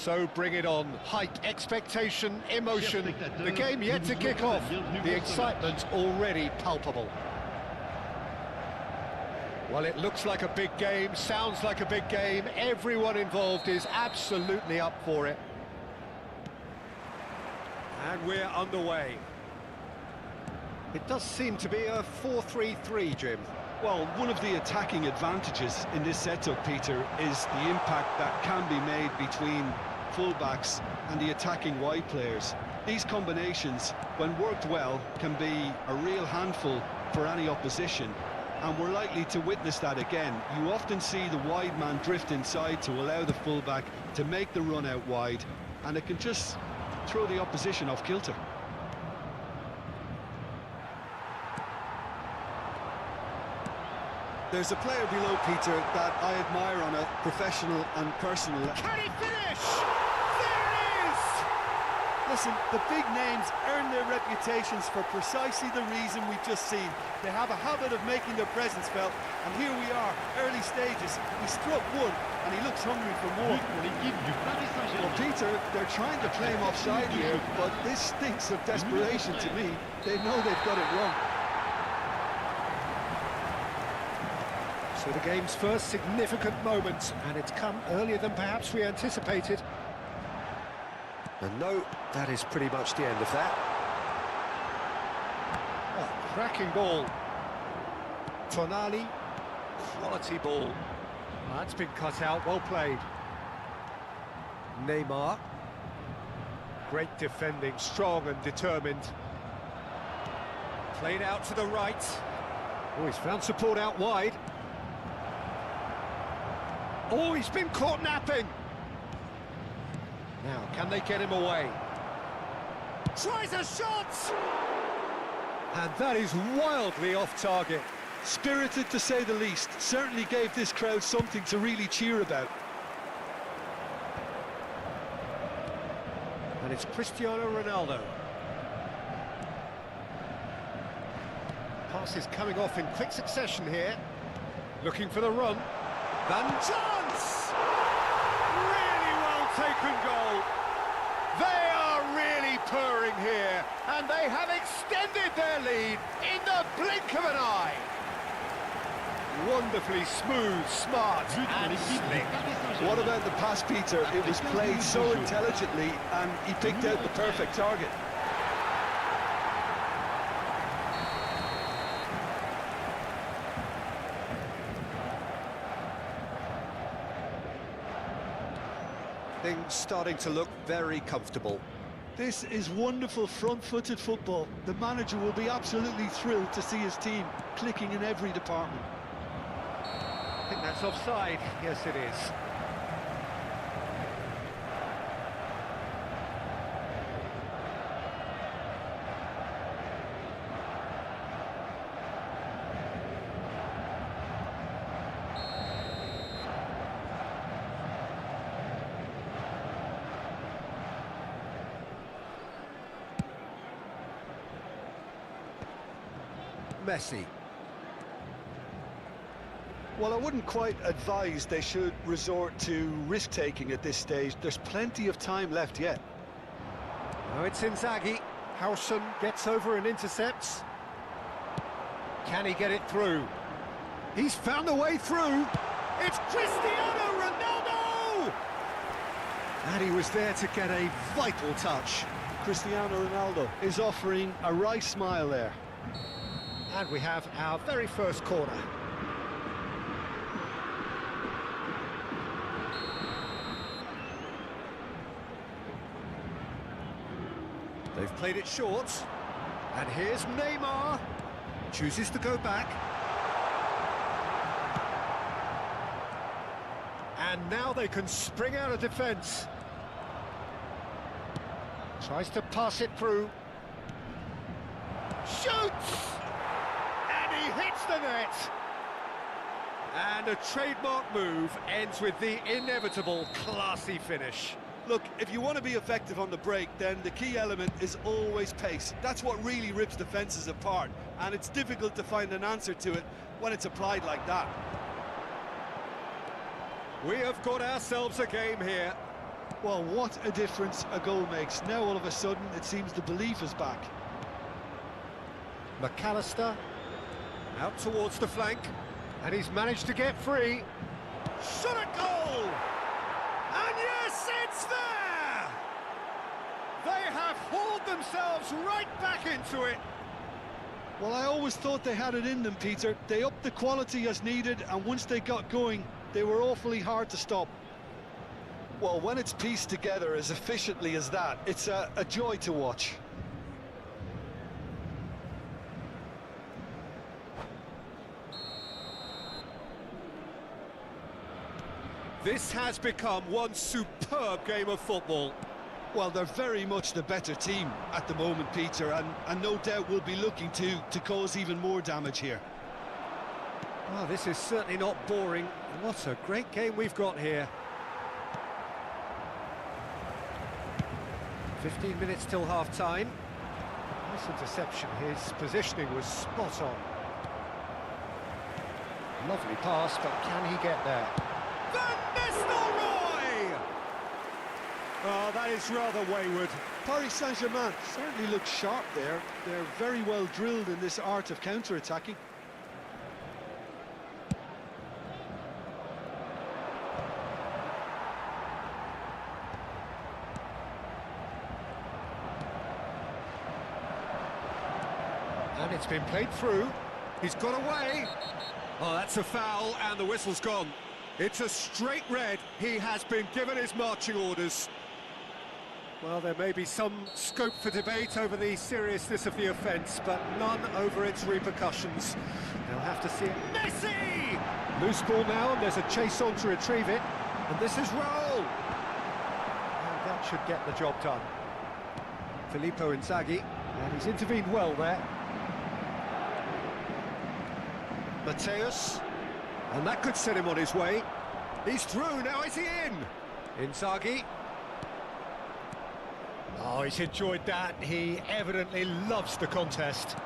So bring it on. Height, expectation, emotion. The game yet to kick off. The excitement already palpable. Well, it looks like a big game, sounds like a big game. Everyone involved is absolutely up for it. And we're underway. It does seem to be a 4-3-3, Jim. Well, one of the attacking advantages in this setup, Peter, is the impact that can be made between fullbacks and the attacking wide players. These combinations, when worked well, can be a real handful for any opposition, and we're likely to witness that again. You often see the wide man drift inside to allow the fullback to make the run out wide, and it can just throw the opposition off kilter. There's a player below, Peter, that I admire on a professional and personal level. Can he finish? There it is! Listen, the big names earn their reputations for precisely the reason we've just seen. They have a habit of making their presence felt, and here we are, early stages. He struck one, and he looks hungry for more. Well, Peter, they're trying to play him offside here, but this stinks of desperation to me. They know they've got it wrong. So the game's first significant moment, and it's come earlier than perhaps we anticipated. And no, that is pretty much the end of that. Oh, cracking ball. Tonali, quality ball. That's been cut out, well played. Neymar. Great defending, strong and determined. Played out to the right. Oh, he's found support out wide. Oh, he's been caught napping. Now, can they get him away? Tries a shot! And that is wildly off target. Spirited, to say the least. Certainly gave this crowd something to really cheer about. And it's Cristiano Ronaldo. Passes coming off in quick succession here. Looking for the run. Van chance! Really well taken goal. They are really purring here, and they have extended their lead in the blink of an eye. Wonderfully smooth, smart and slick. What about the pass, Peter? It was played so intelligently, and he picked out the perfect target. Things starting to look very comfortable. This is wonderful front-footed football. The manager will be absolutely thrilled to see his team clicking in every department. I think that's offside. Yes, it is. Messi. Well, I wouldn't quite advise they should resort to risk-taking at this stage. There's plenty of time left yet. Now it's Inzaghi. Howson gets over and intercepts. Can he get it through? He's found a way through. It's Cristiano Ronaldo! And he was there to get a vital touch. Cristiano Ronaldo is offering a wry smile there. And we have our very first corner. They've played it short. And here's Neymar. Chooses to go back. And now they can spring out of defence. Tries to pass it through. Shoots! He hits the net, and a trademark move ends with the inevitable classy finish. Look, if you want to be effective on the break, then the key element is always pace. That's what really rips defences apart, and it's difficult to find an answer to it when it's applied like that. We have got ourselves a game here. Well, what a difference a goal makes. Now all of a sudden it seems the belief is back. McAllister out towards the flank, and he's managed to get free. Shot at goal! And yes, it's there! They have hauled themselves right back into it. Well, I always thought they had it in them, Peter. They upped the quality as needed, and once they got going, they were awfully hard to stop. Well, when it's pieced together as efficiently as that, it's a joy to watch. This has become one superb game of football. Well, they're very much the better team at the moment, Peter, and no doubt will be looking to cause even more damage here. Oh, this is certainly not boring. What a great game we've got here. 15 minutes till half-time. Nice interception. His positioning was spot on. Lovely pass, but can he get there? Van Nistelrooy! Oh, that is rather wayward. Paris Saint-Germain certainly looks sharp there. They're very well drilled in this art of counter-attacking. And it's been played through. He's got away. Oh, that's a foul, and the whistle's gone. It's a straight red. He has been given his marching orders. Well, there may be some scope for debate over the seriousness of the offence, but none over its repercussions. They'll have to see it. Messi! Loose ball now, and there's a chase on to retrieve it. And this is Raul. And that should get the job done. Filippo Inzaghi, and he's intervened well there. Mateus, and that could set him on his way. He's through, now is he in? Inzaghi. Oh, he's enjoyed that. He evidently loves the contest.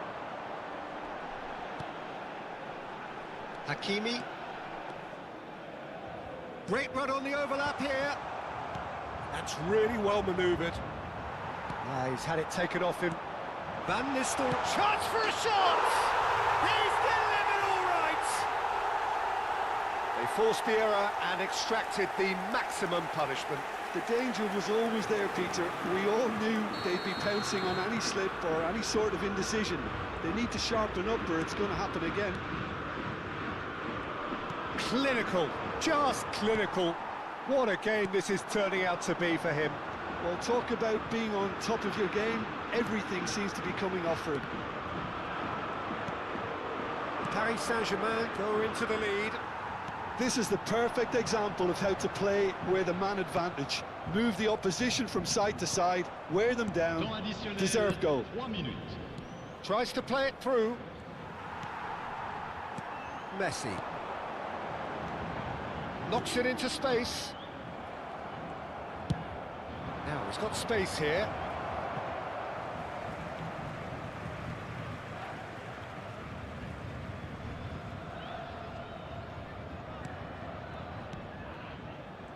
Hakimi. Great run on the overlap here. That's really well manoeuvred. He's had it taken off him. Van Nistelrooy. Chance for a shot! He's delivered all right! They forced the error and extracted the maximum punishment. The danger was always there, Peter. We all knew they'd be pouncing on any slip or any sort of indecision. They need to sharpen up or it's going to happen again. Clinical, just clinical. What a game this is turning out to be for him. Well, talk about being on top of your game. Everything seems to be coming off for him. Paris Saint-Germain go into the lead. This is the perfect example of how to play with a man advantage. Move the opposition from side to side, wear them down, deserve goal. Tries to play it through. Messi. Knocks it into space. Now he's got space here.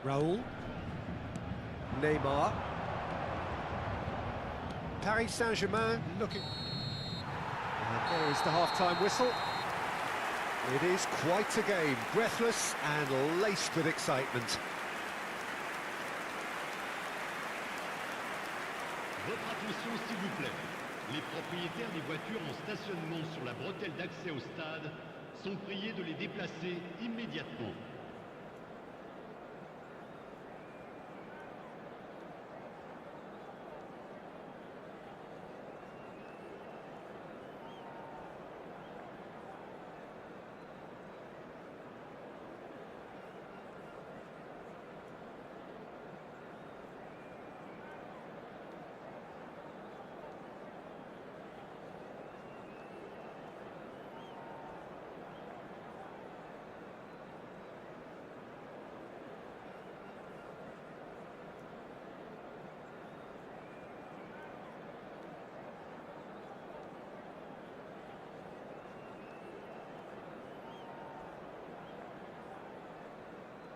Raul. Neymar. Paris Saint-Germain looking... And there is the half-time whistle. It is quite a game, breathless and laced with excitement. Votre attention s'il vous plaît. Les propriétaires des voitures en stationnement sur la bretelle d'accès au stade sont priés de les déplacer immédiatement.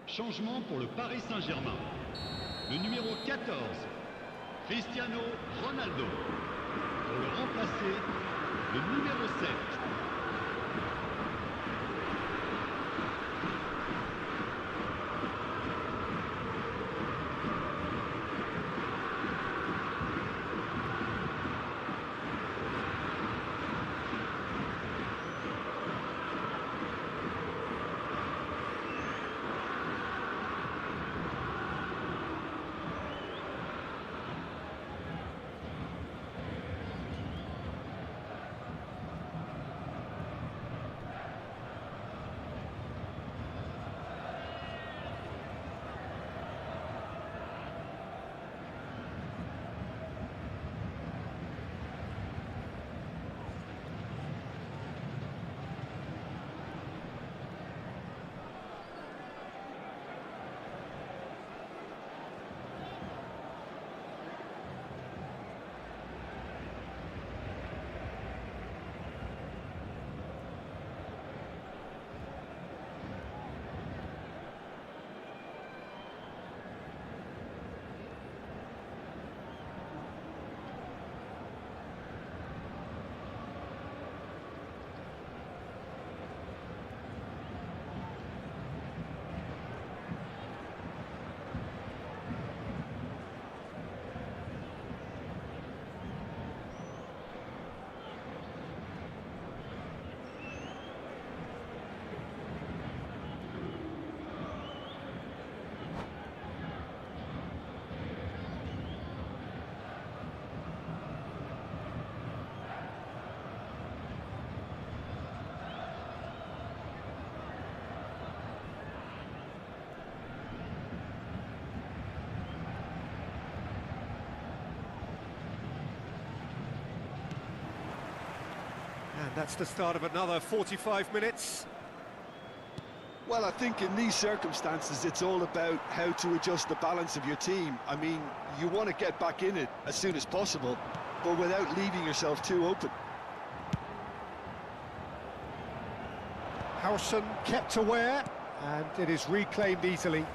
Changement pour le Paris Saint-Germain. le numéro 14, Cristiano Ronaldo. Pour le remplacer, le numéro 7. And that's the start of another 45 minutes. Well, I think in these circumstances, it's all about how to adjust the balance of your team. I mean, you want to get back in it as soon as possible, but without leaving yourself too open. Howson kept aware, and it is reclaimed easily.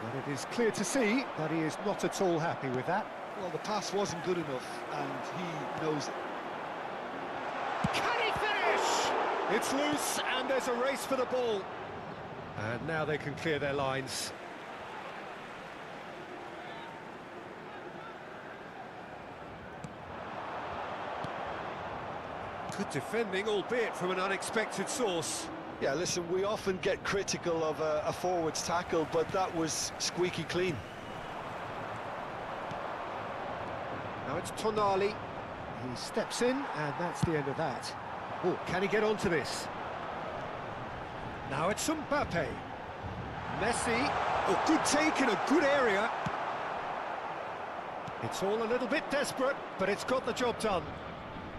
But it is clear to see that he is not at all happy with that. Well, the pass wasn't good enough, and he knows it. Can he finish? It's loose, and there's a race for the ball. And now they can clear their lines. Good defending, albeit from an unexpected source. Yeah, listen, we often get critical of a forward's tackle, but that was squeaky clean. Now it's Tonali. He steps in, and that's the end of that. Oh, can he get onto this? Now it's Mbappe. Messi. Oh, good take in a good area. It's all a little bit desperate, but it's got the job done.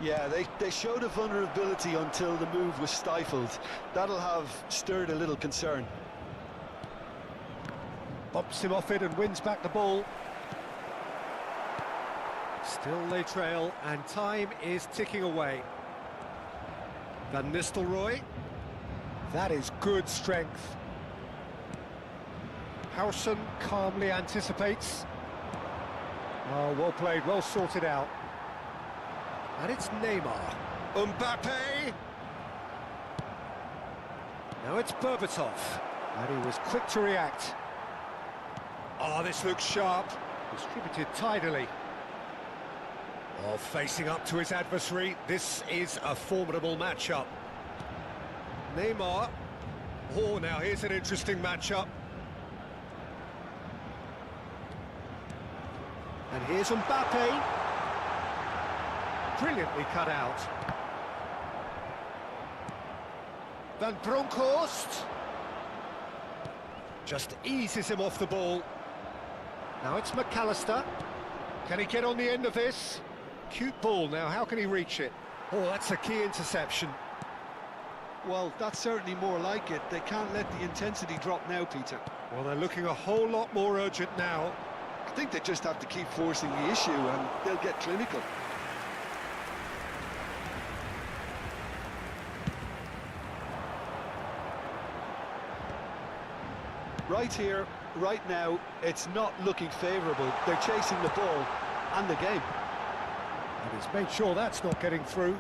Yeah, they showed a vulnerability until the move was stifled. That'll have stirred a little concern. Bumps him off it and wins back the ball. Still they trail, and time is ticking away. Van Nistelrooy. That is good strength. Howson calmly anticipates. Oh, well played, well sorted out. And it's Neymar. Mbappe! Now it's Berbatov. And he was quick to react. Oh, this looks sharp. Distributed tidily. Oh, facing up to his adversary. This is a formidable matchup. Neymar. Oh, now here's an interesting matchup. And here's Mbappe. Brilliantly cut out. Van Bronckhorst. Just eases him off the ball. Now it's McAllister. Can he get on the end of this? Cute ball now, how can he reach it? Oh, that's a key interception. Well, that's certainly more like it. They can't let the intensity drop now, Peter. Well, they're looking a whole lot more urgent now. I think they just have to keep forcing the issue and they'll get clinical. Right here, right now, it's not looking favourable. They're chasing the ball and the game. And he's made sure that's not getting through.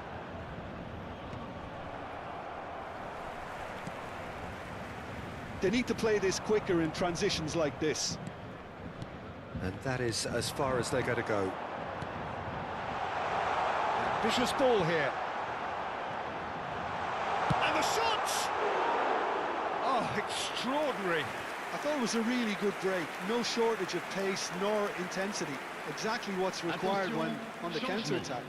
They need to play this quicker in transitions like this. And that is as far as they're going to go. Ambitious ball here. And the shot! Oh, extraordinary. I thought it was a really good break. No shortage of pace nor intensity. Exactly what's required when on the counter-attack.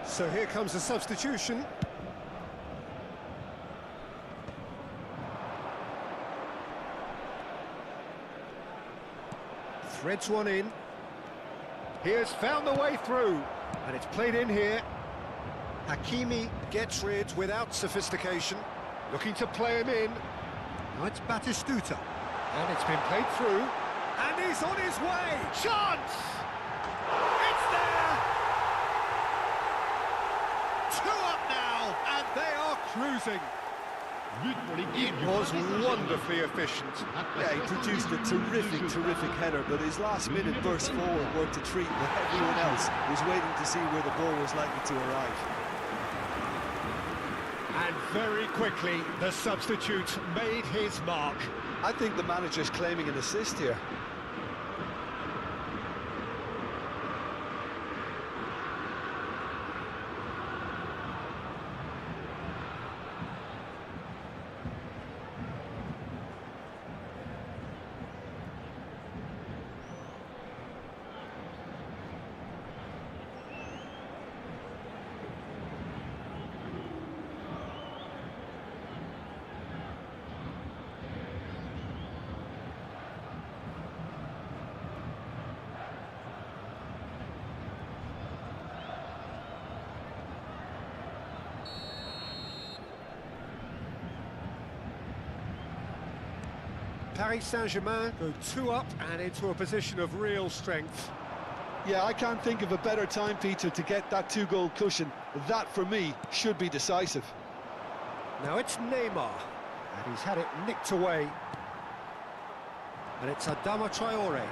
So here comes a substitution. Threads one in. He has found the way through. And it's played in here. Hakimi gets rid without sophistication. Looking to play him in. Now it's Batistuta. And it's been played through. And he's on his way. Chance! It's there! 2 up now, and they are cruising. It was wonderfully efficient. Yeah, he produced a terrific header, but his last-minute burst forward worked a treat when everyone else was waiting to see where the ball was likely to arrive. And very quickly, the substitute made his mark. I think the manager's claiming an assist here. Paris Saint-Germain go 2 up and into a position of real strength. Yeah, I can't think of a better time, Peter, to get that 2-goal cushion. That, for me, should be decisive. Now it's Neymar, and he's had it nicked away. And it's Adama Traore.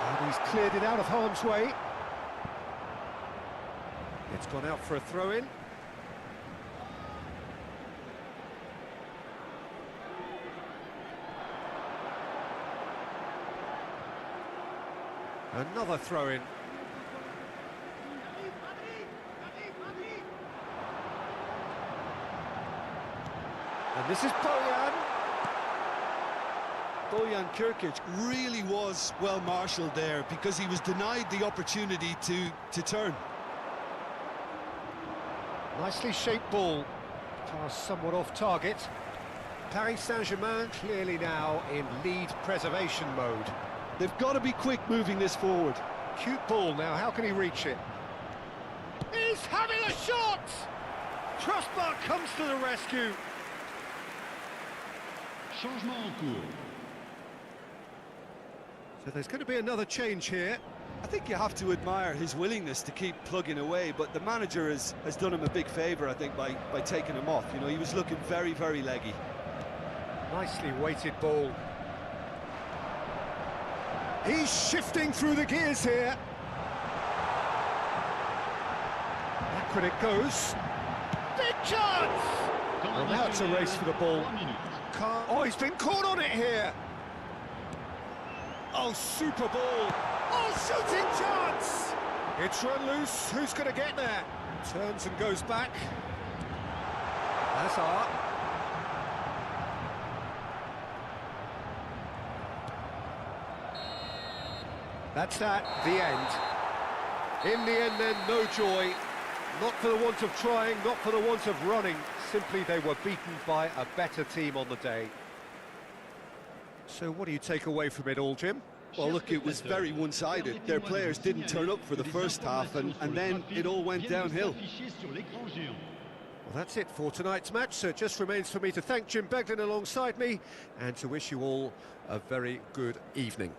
And he's cleared it out of harm's way. It's gone out for a throw-in. Another throw-in. And this is Bojan. Bojan Kirkic really was well marshalled there because he was denied the opportunity to turn. Nicely shaped ball. Pass somewhat off target. Paris Saint-Germain clearly now in lead preservation mode. They've got to be quick moving this forward. Cute ball now, how can he reach it? He's having a shot! Crossbar comes to the rescue. Changement en cours. So there's going to be another change here. I think you have to admire his willingness to keep plugging away, but the manager has done him a big favour, I think, by taking him off. You know, he was looking very leggy. Nicely weighted ball. He's shifting through the gears here. Backward it goes. Big chance! Well, now it's a race for the ball. Oh, he's been caught on it here. Oh, super ball. Oh, shooting chance! It's run loose. Who's going to get there? Turns and goes back. Hazard. That's that, the end. In the end then, no joy. Not for the want of trying, not for the want of running. Simply they were beaten by a better team on the day. So what do you take away from it all, Jim? Well, look, it was very one-sided. Their players didn't turn up for the first half, and then it all went downhill. Well, that's it for tonight's match, so it just remains for me to thank Jim Beglin alongside me and to wish you all a very good evening.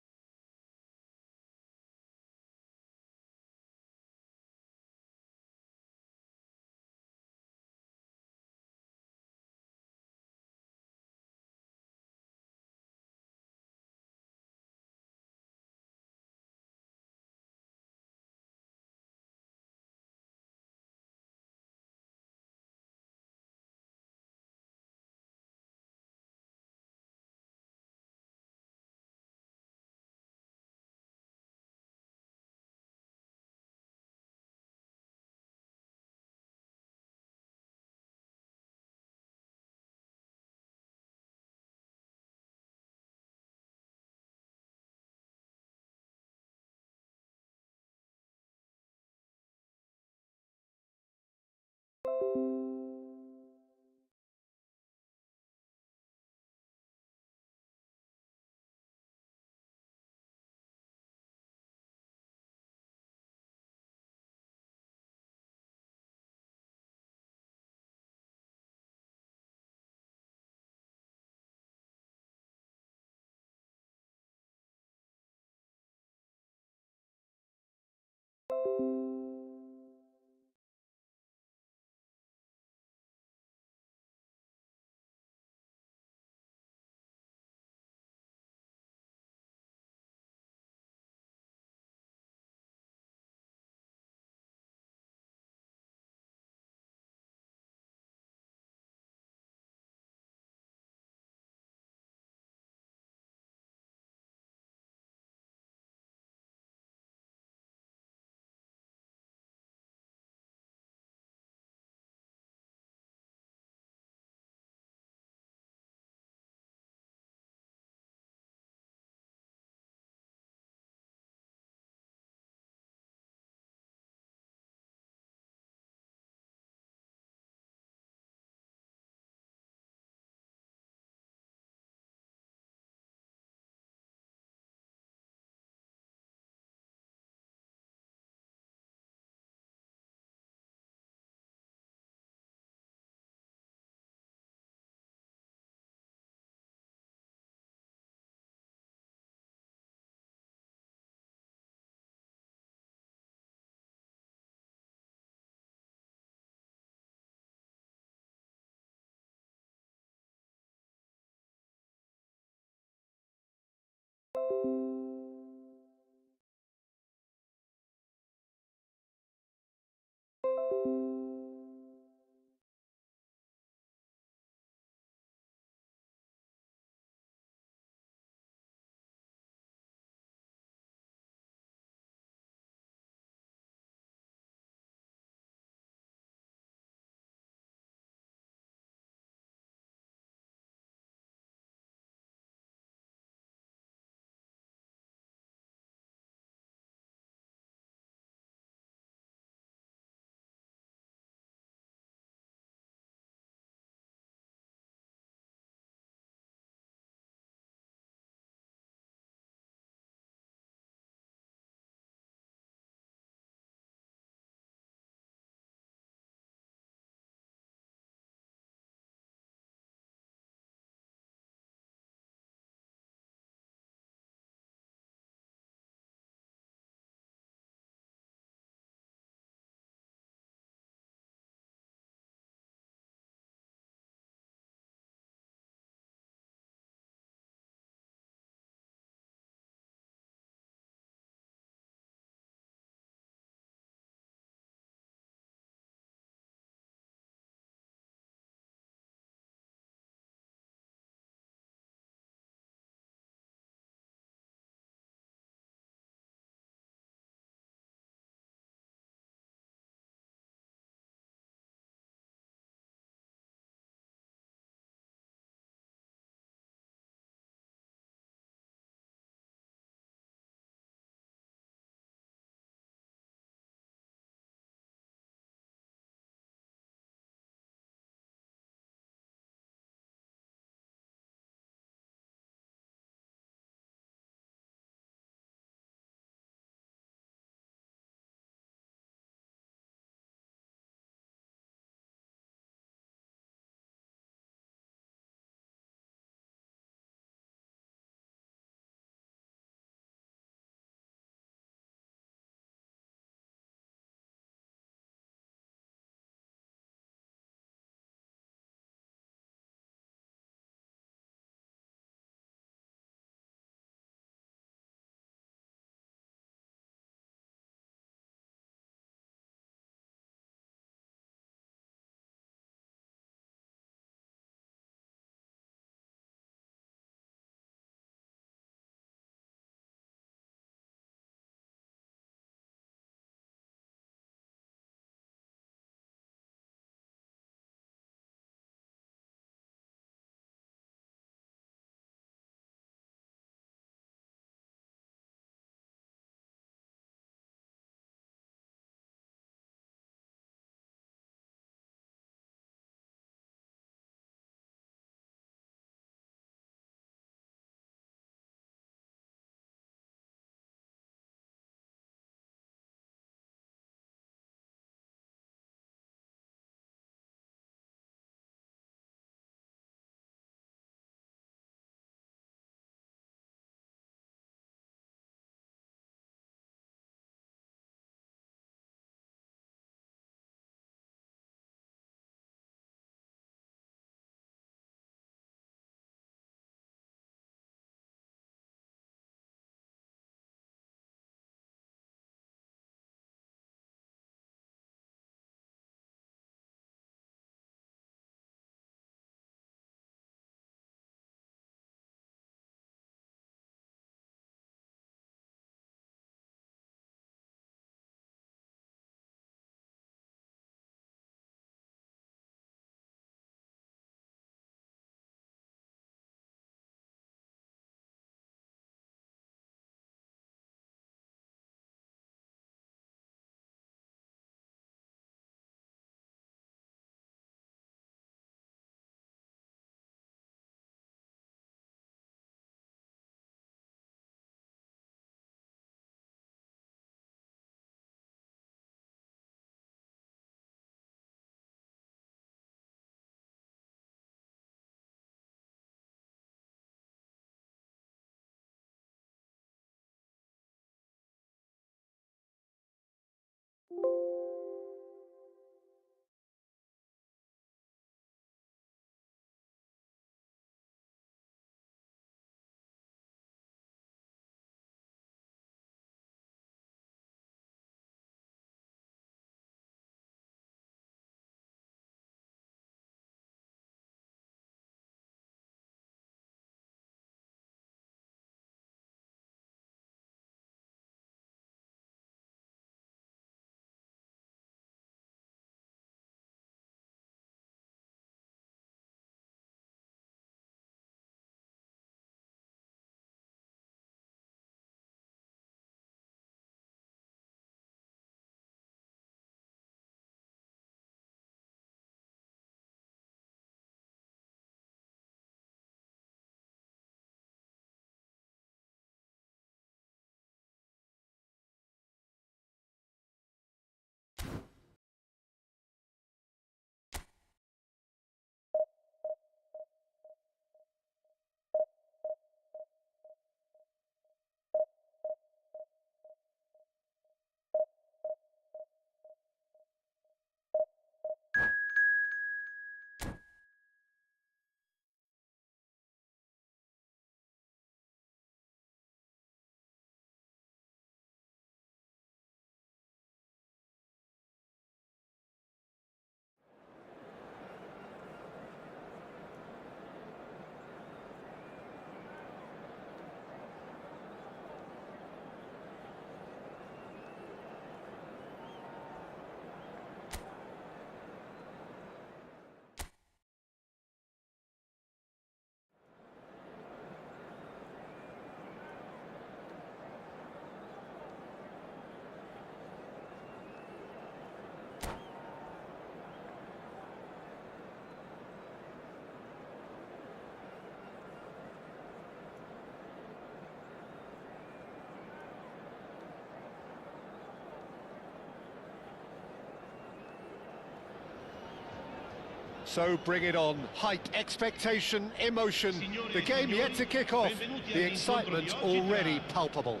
So bring it on. Height, expectation, emotion. The game yet to kick off. The excitement already palpable.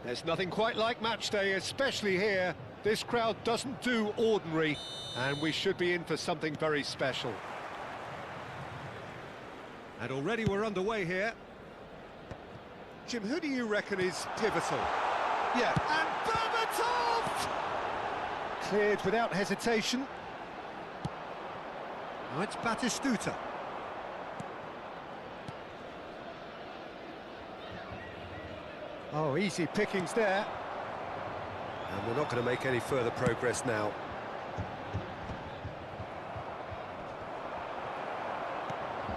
There's nothing quite like match day, especially here. This crowd doesn't do ordinary, and we should be in for something very special. And already we're underway here. Jim, who do you reckon is pivotal? Yeah, And Berbatov! Cleared without hesitation. Now it's Batistuta. Oh, easy pickings there. And we're not going to make any further progress now.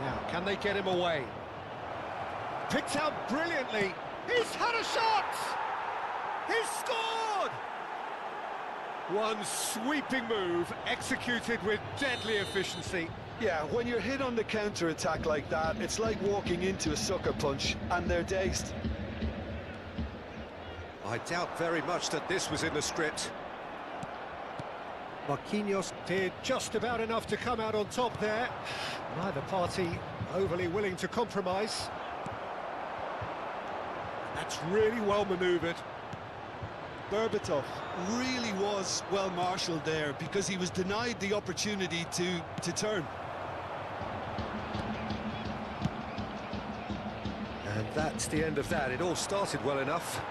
Now, can they get him away? Picked out brilliantly. He's had a shot! He's scored! One sweeping move, executed with deadly efficiency. yeah, when you're hit on the counter-attack like that, it's like walking into a sucker punch, and they're dazed. I doubt very much that this was in the script. Marquinhos did just about enough to come out on top there. Neither party overly willing to compromise. That's really well manoeuvred. Berbatov really was well marshalled there because he was denied the opportunity to turn. And that's the end of that. It all started well enough.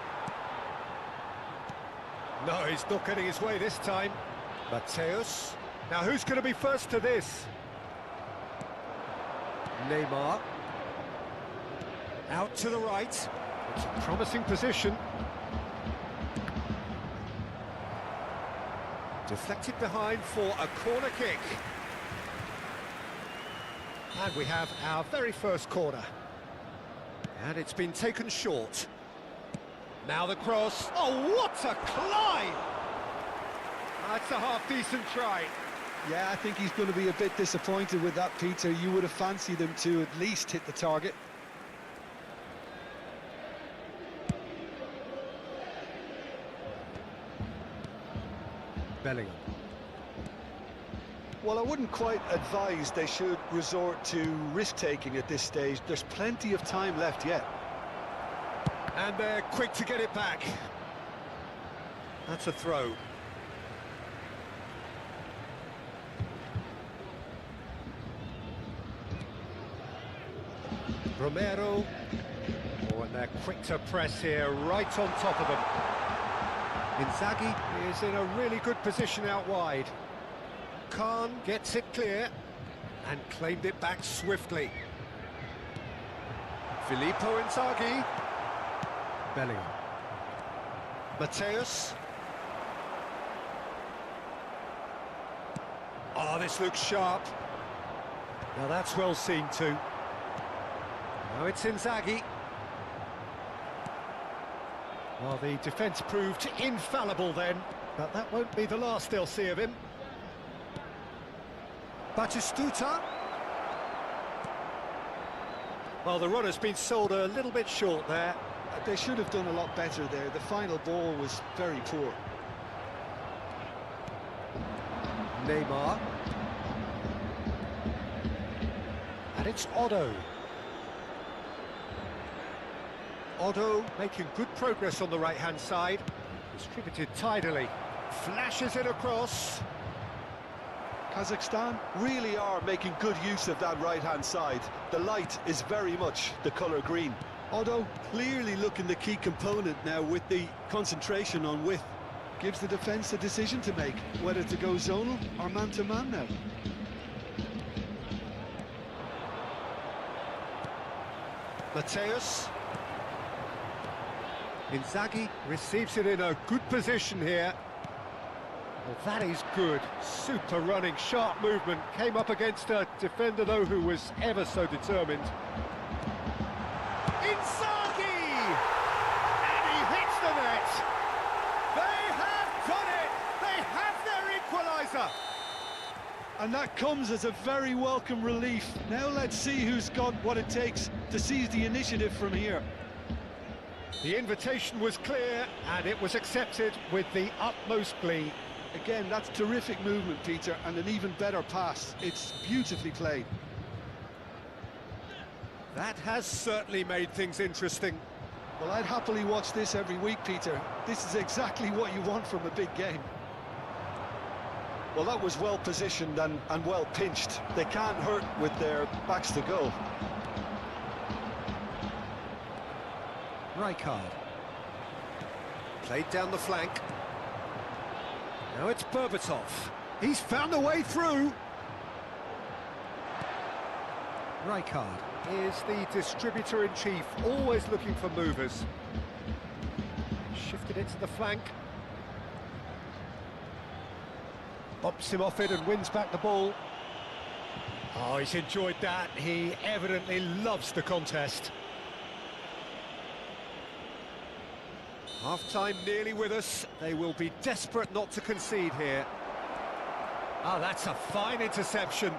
No, he's not getting his way this time. Mateus. Now who's going to be first to this? Neymar. Out to the right. It's a promising position. Deflected behind for a corner kick. And we have our very first corner. And it's been taken short. Now the cross. Oh, what a climb! That's a half-decent try. Yeah, I think he's going to be a bit disappointed with that, Peter. You would have fancied him to at least hit the target. Bellingham. Well, I wouldn't quite advise they should resort to risk-taking at this stage. There's plenty of time left yet. And they're quick to get it back. That's a throw. Romero. Oh, and they're quick to press here, right on top of them. Inzaghi is in a really good position out wide. Khan gets it clear and claimed it back swiftly. Filippo Inzaghi. Bellingham. Mateus. Oh, this looks sharp. Now that's well seen too. Now it's Inzaghi. Well, the defence proved infallible then, but that won't be the last they'll see of him. Batistuta. Well, the runner's been sold a little bit short there. They should have done a lot better there. The final ball was very poor. Neymar. And it's Otto. Otto making good progress on the right-hand side. Distributed tidily. Flashes it across. Kazakhstan really are making good use of that right-hand side. The light is very much the colour green. Otto clearly looking the key component now with the concentration on width. Gives the defence a decision to make, whether to go zonal or man-to-man now. Mateus. Inzaghi receives it in a good position here. Well, that is good. Super running, sharp movement. Came up against a defender, though, who was ever so determined. Inzaghi! And he hits the net! They have done it! They have their equaliser! And that comes as a very welcome relief. Now let's see who's got what it takes to seize the initiative from here. The invitation was clear, and it was accepted with the utmost glee. Again, that's terrific movement, Peter, and an even better pass. It's beautifully played. That has certainly made things interesting. Well, I'd happily watch this every week, Peter. This is exactly what you want from a big game. Well, that was well positioned and well pinched. They can't hurt with their backs to goal. Rijkaard. Played down the flank. Now it's Berbatov. He's found a way through. Rijkaard is the distributor-in-chief, always looking for movers. Shifted it to the flank. Bumps him off it and wins back the ball. Oh, he's enjoyed that. He evidently loves the contest. Half-time nearly with us. They will be desperate not to concede here. Oh, that's a fine interception.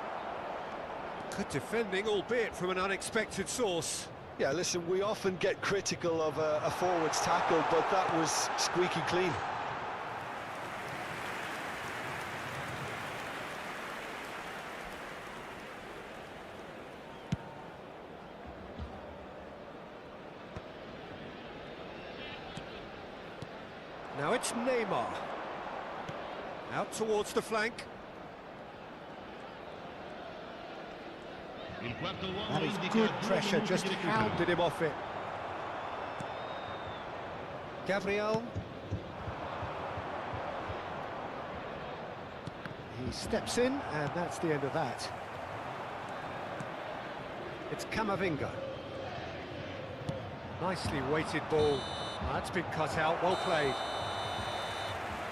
Good defending, albeit from an unexpected source. Yeah, listen, we often get critical of a forward's tackle, but that was squeaky clean. Now it's Neymar. Out towards the flank. That is good pressure, just hounded him off it. Gabriel. He steps in, and that's the end of that. It's Camavinga. Nicely weighted ball. That's been cut out, well played.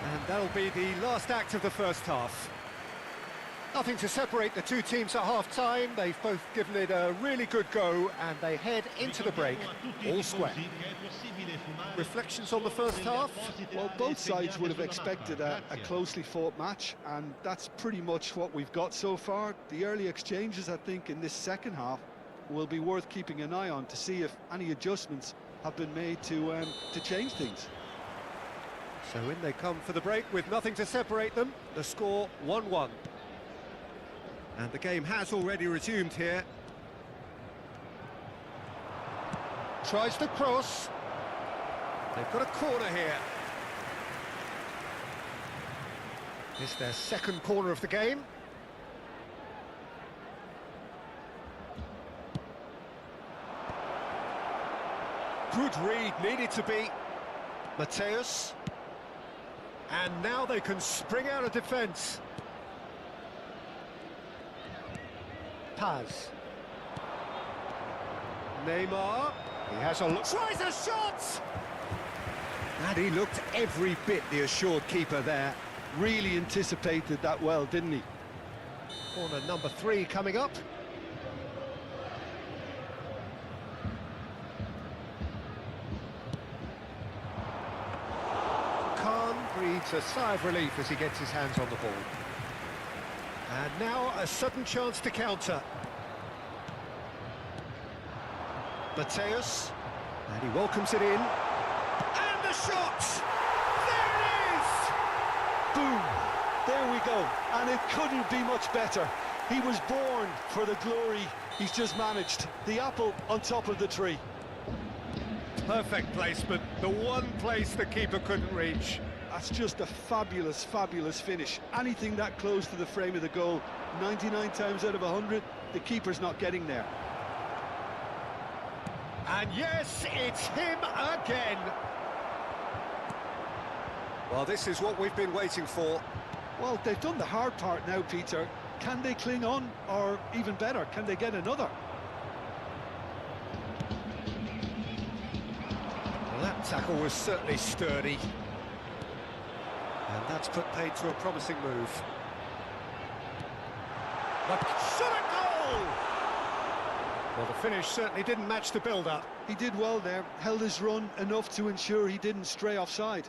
And that'll be the last act of the first half. Nothing to separate the two teams at half-time. They've both given it a really good go, and they head into the break all square. Reflections on the first half? Well, both sides would have expected a closely fought match, and that's pretty much what we've got so far. The early exchanges, I think, in this second half will be worth keeping an eye on to see if any adjustments have been made to change things. So in they come for the break with nothing to separate them. The score 1-1. And the game has already resumed here. Tries the cross. They've got a corner here. It's their second corner of the game. Good read, needed to be. Mateus. And now they can spring out of defence. Paz. Neymar. He has a look. Tries a shot! And he looked every bit the assured keeper there. Really anticipated that well, didn't he? Corner number 3 coming up. Khan breathes a sigh of relief as he gets his hands on the ball. And now a sudden chance to counter. Mateus. And he welcomes it in. And the shot! There it is! Boom! There we go. And it couldn't be much better. He was born for the glory he's just managed. The apple on top of the tree. Perfect placement. The one place the keeper couldn't reach. That's just a fabulous, fabulous finish. Anything that close to the frame of the goal, 99 times out of 100, the keeper's not getting there. And yes, it's him again. Well, this is what we've been waiting for. Well, they've done the hard part now, Peter. Can they cling on, or even better, can they get another? Well, that tackle was certainly sturdy. And that's put paid to a promising move. But shot a goal! Well, the finish certainly didn't match the build-up. He did well there, held his run enough to ensure he didn't stray offside.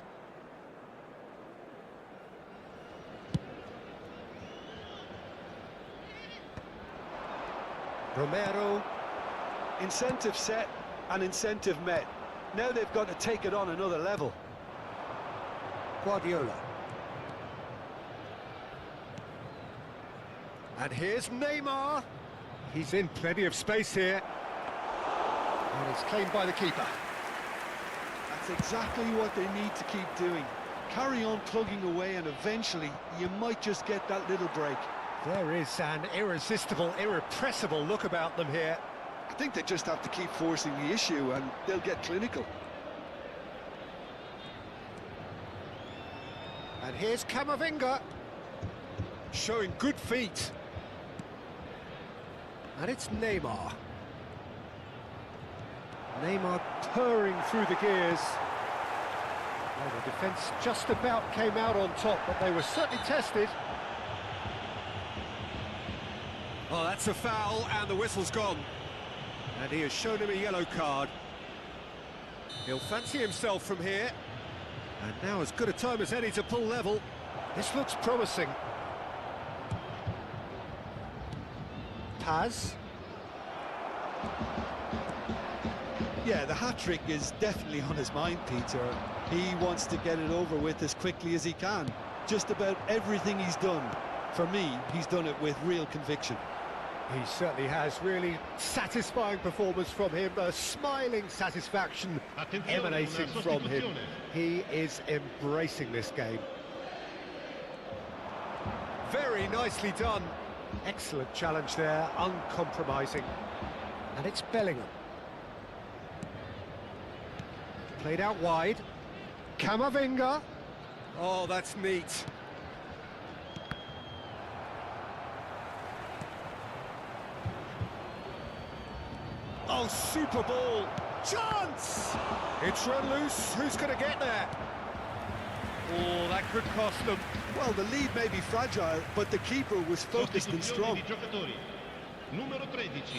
Romero. Incentive set and incentive met. Now they've got to take it on another level. Guardiola. And here's Neymar. He's in plenty of space here. And it's claimed by the keeper. That's exactly what they need to keep doing. Carry on plugging away and eventually you might just get that little break. There is an irresistible, irrepressible look about them here. I think they just have to keep forcing the issue and they'll get clinical. And here's Camavinga, showing good feet. And it's Neymar. Neymar purring through the gears. Well, the defence just about came out on top, but they were certainly tested. Oh, that's a foul, and the whistle's gone. And he has shown him a yellow card. He'll fancy himself from here. And now as good a time as any to pull level. This looks promising. Paz. Yeah, the hat-trick is definitely on his mind, Peter. He wants to get it over with as quickly as he can. Just about everything he's done, for me, he's done it with real conviction. He certainly has. Really satisfying performance from him. A smiling satisfaction emanating from him. He is embracing this game. Very nicely done. Excellent challenge there, uncompromising. And it's Bellingham. Played out wide. Camavinga. Oh, that's neat. Oh, super ball. Chance! It's run loose. Who's going to get there? Oh, that could cost them. Well, the lead may be fragile, but the keeper was focused and strong.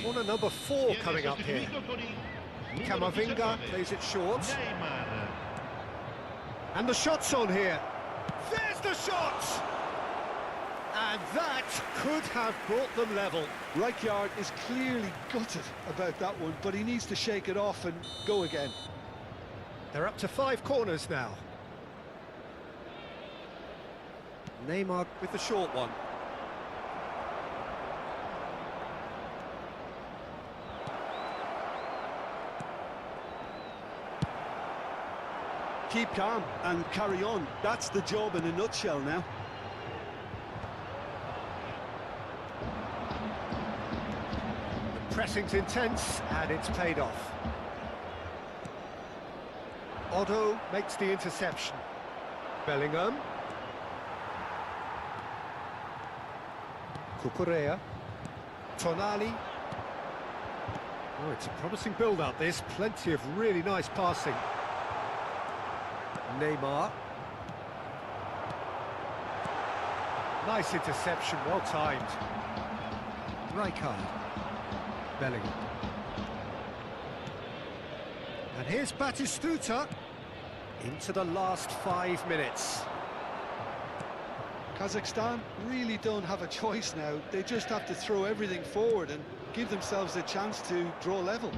Corner number 4 coming up here. Camavinga plays it short. And the shot's on here. There's the shot! And that could have brought them level. Rijkaard is clearly gutted about that one, but he needs to shake it off and go again. They're up to 5 corners now. Neymar with the short one. Keep calm and carry on. That's the job in a nutshell now. The pressing's intense and it's paid off. Otto makes the interception. Bellingham. Cucurella. Tonali. Oh, it's a promising build-up, this. Plenty of really nice passing. Neymar. Nice interception, well timed. Rijkaard. Bellingham. And here's Batistuta into the last 5 minutes. Kazakhstan really don't have a choice now. They just have to throw everything forward and give themselves a chance to draw level.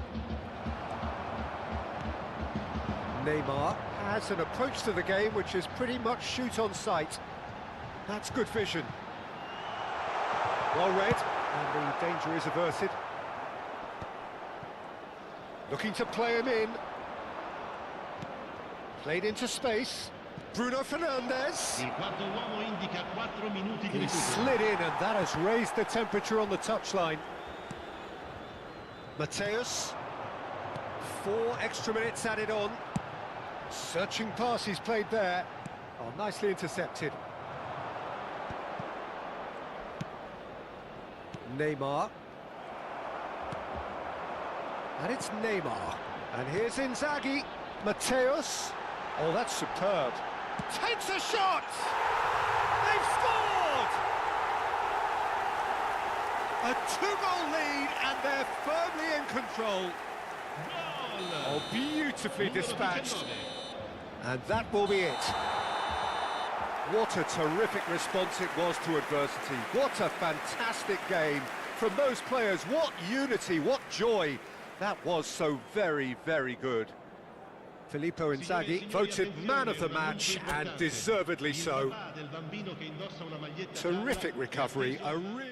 Neymar has an approach to the game which is pretty much shoot on sight. That's good vision. Well read, and the danger is averted. Looking to play him in. Played into space. Bruno Fernandes. He slid in, and that has raised the temperature on the touchline. Mateus. 4 extra minutes added on. Searching pass he's played there. Oh, nicely intercepted. Neymar. And it's Neymar. And here's Inzaghi. Mateus. Oh, that's superb. Takes a shot! They've scored! A 2-goal lead, and they're firmly in control. Oh, beautifully dispatched. And that will be it. What a terrific response it was to adversity. What a fantastic game from those players. What unity, what joy. That was so very, very good. Filippo Inzaghi voted man of the match, and deservedly so. Terrific recovery, a real...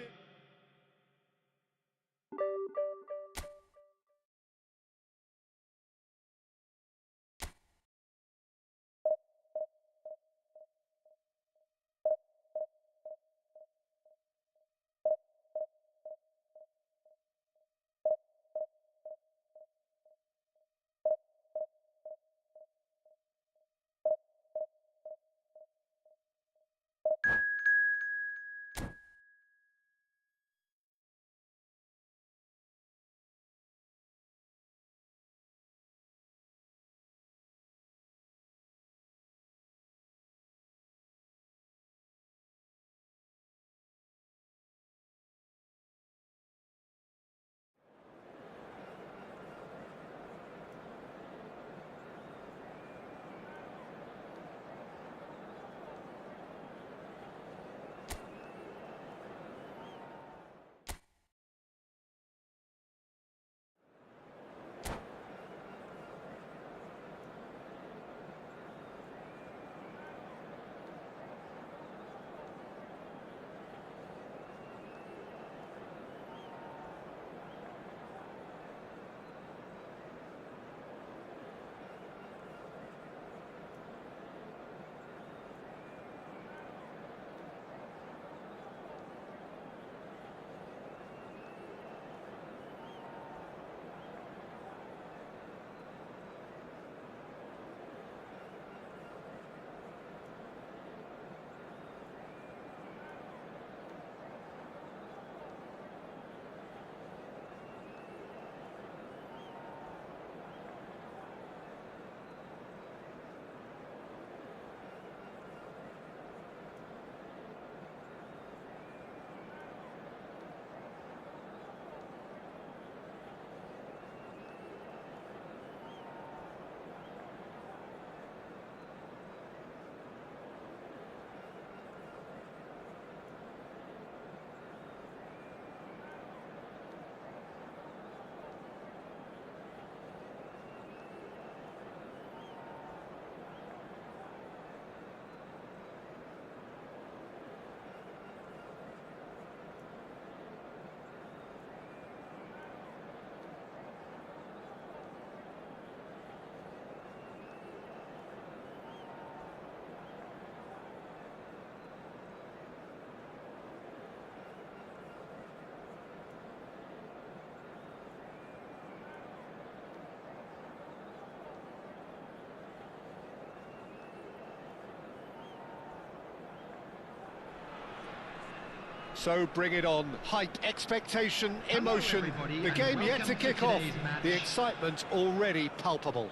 So bring it on. Hype, expectation, emotion. The game yet to kick off. The excitement already palpable.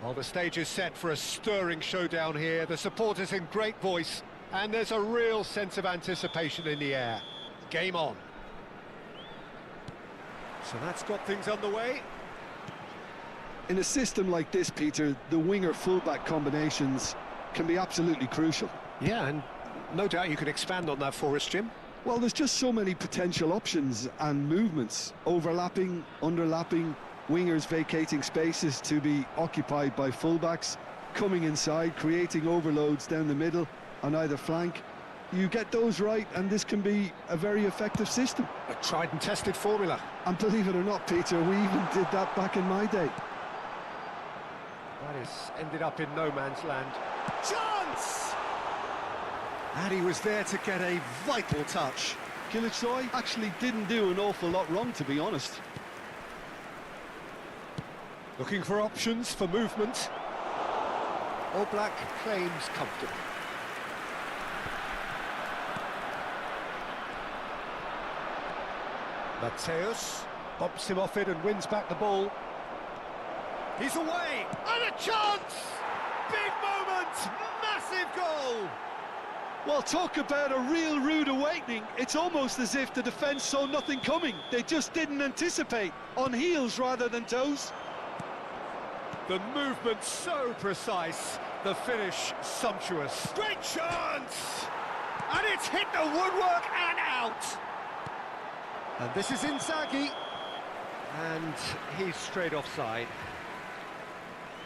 Well, the stage is set for a stirring showdown here. The supporters in great voice, and there's a real sense of anticipation in the air. Game on. So that's got things underway. In a system like this, Peter, the winger-fullback combinations can be absolutely crucial. Yeah, and no doubt you could expand on that for us, Jim. Well, there's just so many potential options and movements. Overlapping, underlapping, wingers vacating spaces to be occupied by fullbacks, coming inside, creating overloads down the middle on either flank. You get those right, and this can be a very effective system. A tried and tested formula. And believe it or not, Peter, we even did that back in my day. That has ended up in no man's land. Chance! And he was there to get a vital touch. Belajar actually didn't do an awful lot wrong, to be honest. Looking for options for movement. All Black claims comfortable. Mateus bumps him off it and wins back the ball. He's away, and a chance! Big moment, massive goal! Well, talk about a real rude awakening. It's almost as if the defence saw nothing coming. They just didn't anticipate, on heels rather than toes. The movement so precise, the finish sumptuous. Great chance! And it's hit the woodwork and out! And this is Inzaghi. And he's straight offside.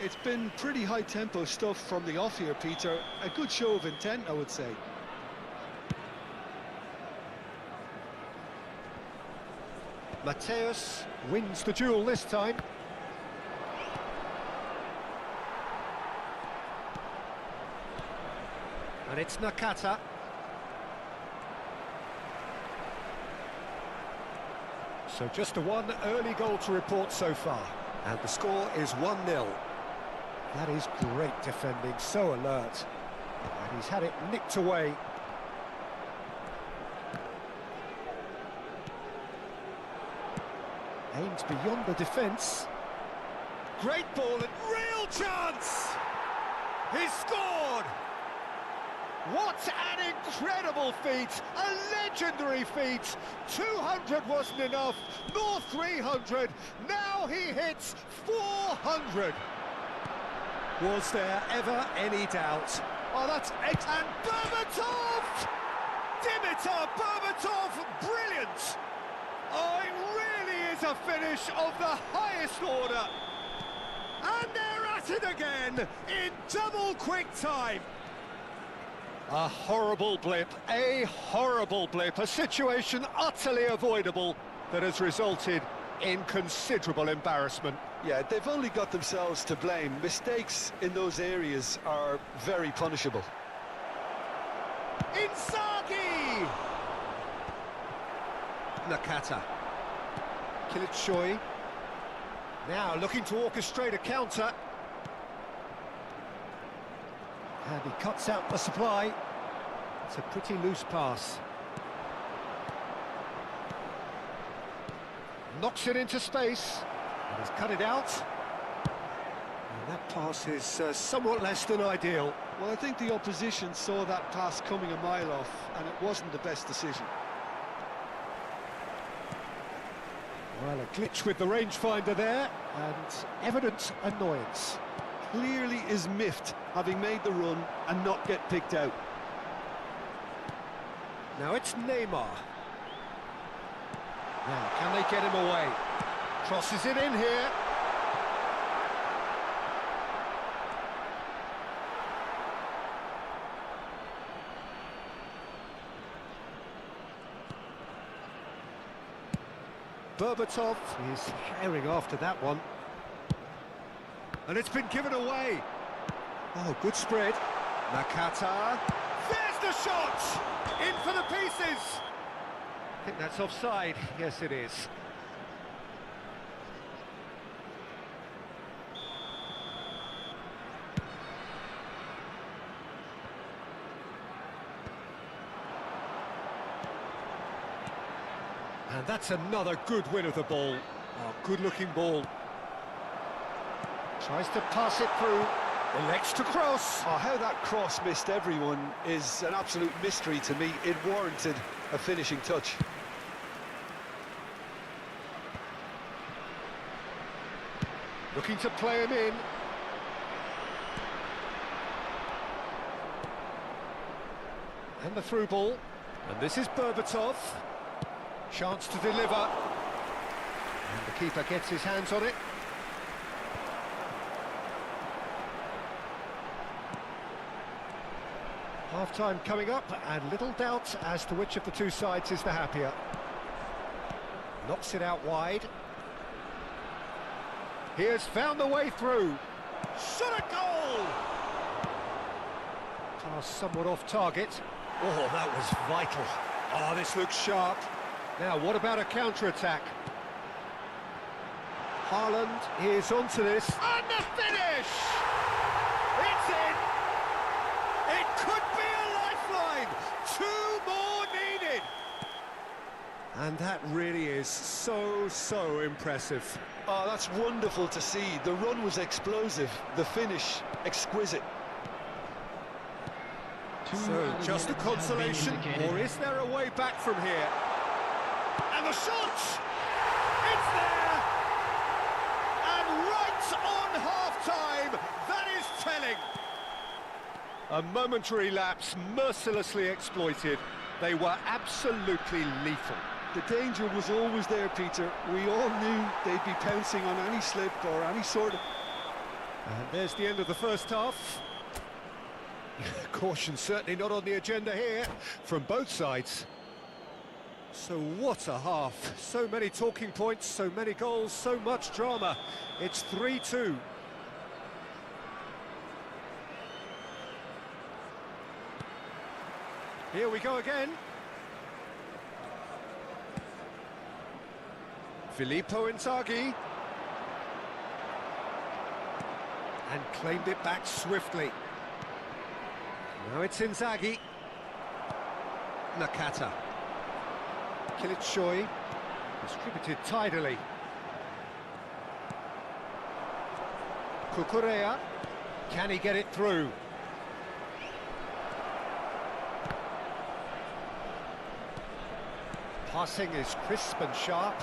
It's been pretty high-tempo stuff from the off here, Peter. A good show of intent, I would say. Mateus wins the duel this time. And it's Nakata. So just the one early goal to report so far. And the score is 1-0. That is great defending, so alert. And he's had it nicked away. Aims beyond the defence. Great ball and real chance! He's scored! What an incredible feat, a legendary feat. 200 wasn't enough, nor 300. Now he hits 400. Was there ever any doubt? Oh, that's excellent. And Berbatov! Dimitar Berbatov, brilliant! Oh, it really is a finish of the highest order. And they're at it again in double quick time. A horrible blip, a situation utterly avoidable that has resulted in considerable embarrassment. Yeah, they've only got themselves to blame. Mistakes in those areas are very punishable. Inzaghi! Nakata. Belajar. Now looking to orchestrate a counter. And he cuts out the supply. It's a pretty loose pass. Knocks it into space. And he's cut it out. And that pass is somewhat less than ideal. Well, I think the opposition saw that pass coming a mile off, and it wasn't the best decision. Well, a glitch with the rangefinder there, and evident annoyance. Clearly is miffed, having made the run and not get picked out. Now it's Neymar. Now, can they get him away? Crosses it in here. Berbatov is herring after that one. And it's been given away. Oh, good spread. Nakata. There's the shot! In for the pieces! I think that's offside. Yes, it is. And that's another good win of the ball. Oh, good-looking ball. Tries to pass it through. Elects to cross. Oh, how that cross missed everyone is an absolute mystery to me. It warranted a finishing touch. Looking to play him in. And the through ball. And this is Berbatov. Chance to deliver. And the keeper gets his hands on it. Half-time coming up, and little doubt as to which of the two sides is the happier. Knocks it out wide. He has found the way through. Shot a goal! Pass somewhat off target. Oh, that was vital. Oh, this looks sharp. Now, what about a counter-attack? Haaland is onto this. And the finish! It's in! It could be a lifeline! 2 more needed! And that really is so impressive. Oh, that's wonderful to see. The run was explosive, the finish exquisite. So, just a consolation, or is there a way back from here? And the shot! It's there! And right on half-time, that is telling! A momentary lapse, mercilessly exploited. They were absolutely lethal. The danger was always there, Peter. We all knew they'd be pouncing on any slip or any sort of... And there's the end of the first half. Caution certainly not on the agenda here, from both sides. So what a half. So many talking points, so many goals, so much drama. It's 3-2. Here we go again. Filippo Inzaghi. And claimed it back swiftly. Now it's Inzaghi. Nakata. Kilitshoy. Distributed tidily. Kukurea. Can he get it through? Passing is crisp and sharp.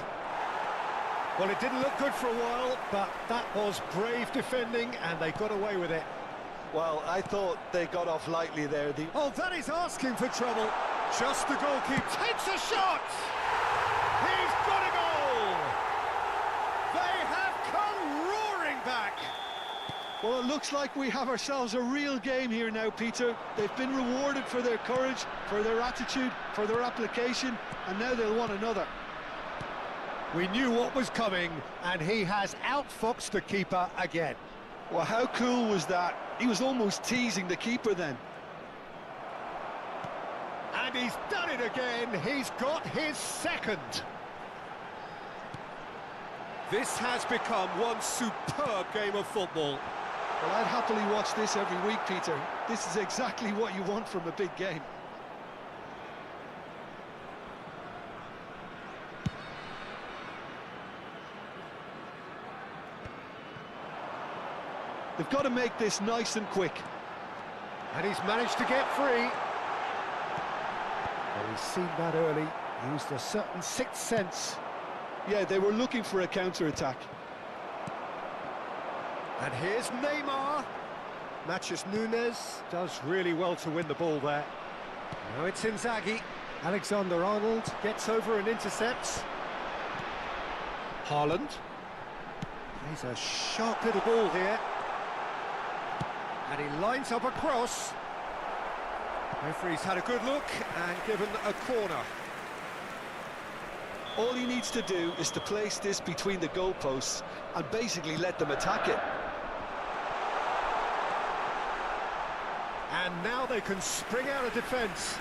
Well, it didn't look good for a while, but that was brave defending, and they got away with it. Well, I thought they got off lightly there. Oh, that is asking for trouble. Just the goalkeeper takes a shot! He's got a goal! They have come roaring back! Well, it looks like we have ourselves a real game here now, Peter. They've been rewarded for their courage, for their attitude, for their application, and now they'll want another. We knew what was coming, and he has outfoxed the keeper again. Well, how cool was that? He was almost teasing the keeper then. And he's done it again. He's got his second. This has become one superb game of football. Well, I'd happily watch this every week, Peter. This is exactly what you want from a big game. They've got to make this nice and quick. And he's managed to get free. Well, he's seen that early. Used a certain sixth sense. Yeah, they were looking for a counter-attack. And here's Neymar. Matches Nunes. Does really well to win the ball there. Now it's Inzaghi. Alexander-Arnold gets over and intercepts. Haaland. Plays a sharp little ball here. And he lines up a cross. Referee's had a good look and given a corner. All he needs to do is to place this between the goalposts and basically let them attack it. And now they can spring out of defence.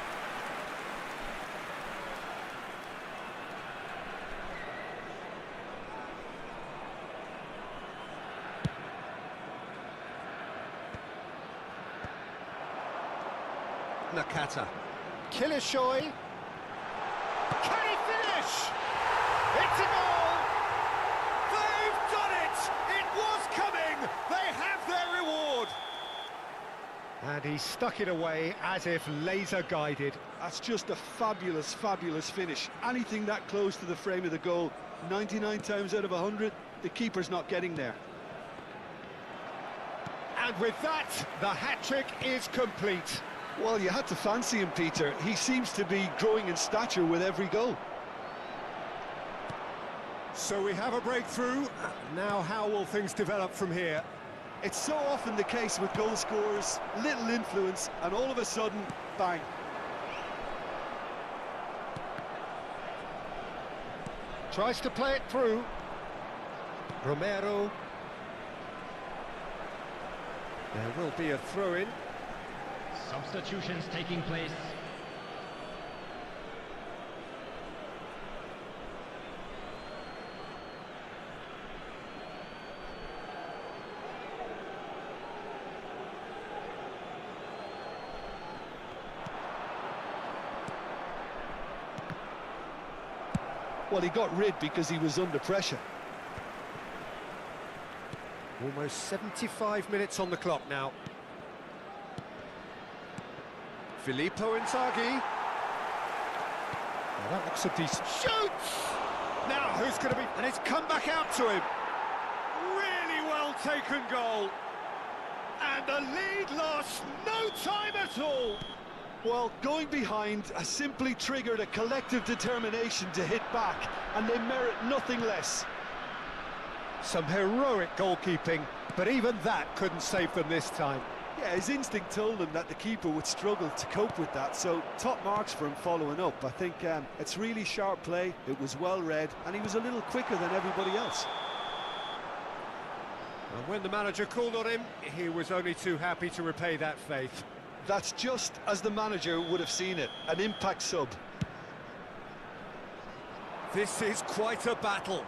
Nakata. Killishoy. Can he finish? It's a goal! They've done it! It was coming! They have their reward! And he stuck it away as if laser guided. That's just a fabulous, fabulous finish. Anything that close to the frame of the goal, 99 times out of 100, the keeper's not getting there. And with that, the hat-trick is complete. Well, you had to fancy him, Peter. He seems to be growing in stature with every goal. So we have a breakthrough. Now how will things develop from here? It's so often the case with goal scorers, little influence, and all of a sudden, bang. Tries to play it through. Romero. There will be a throw-in. Substitutions taking place. Well, he got rid because he was under pressure. Almost 75 minutes on the clock now. Filippo Inzaghi. Now that looks a decent... Shoots! Now who's going to be... And it's come back out to him. Really well taken goal. And the lead lost no time at all. Well, going behind has simply triggered a collective determination to hit back, and they merit nothing less. Some heroic goalkeeping, but even that couldn't save them this time. Yeah, his instinct told him that the keeper would struggle to cope with that, so top marks for him following up. I think it's really sharp play, it was well read, and he was a little quicker than everybody else. And when the manager called on him, he was only too happy to repay that faith. That's just as the manager would have seen it, an impact sub. This is quite a battle.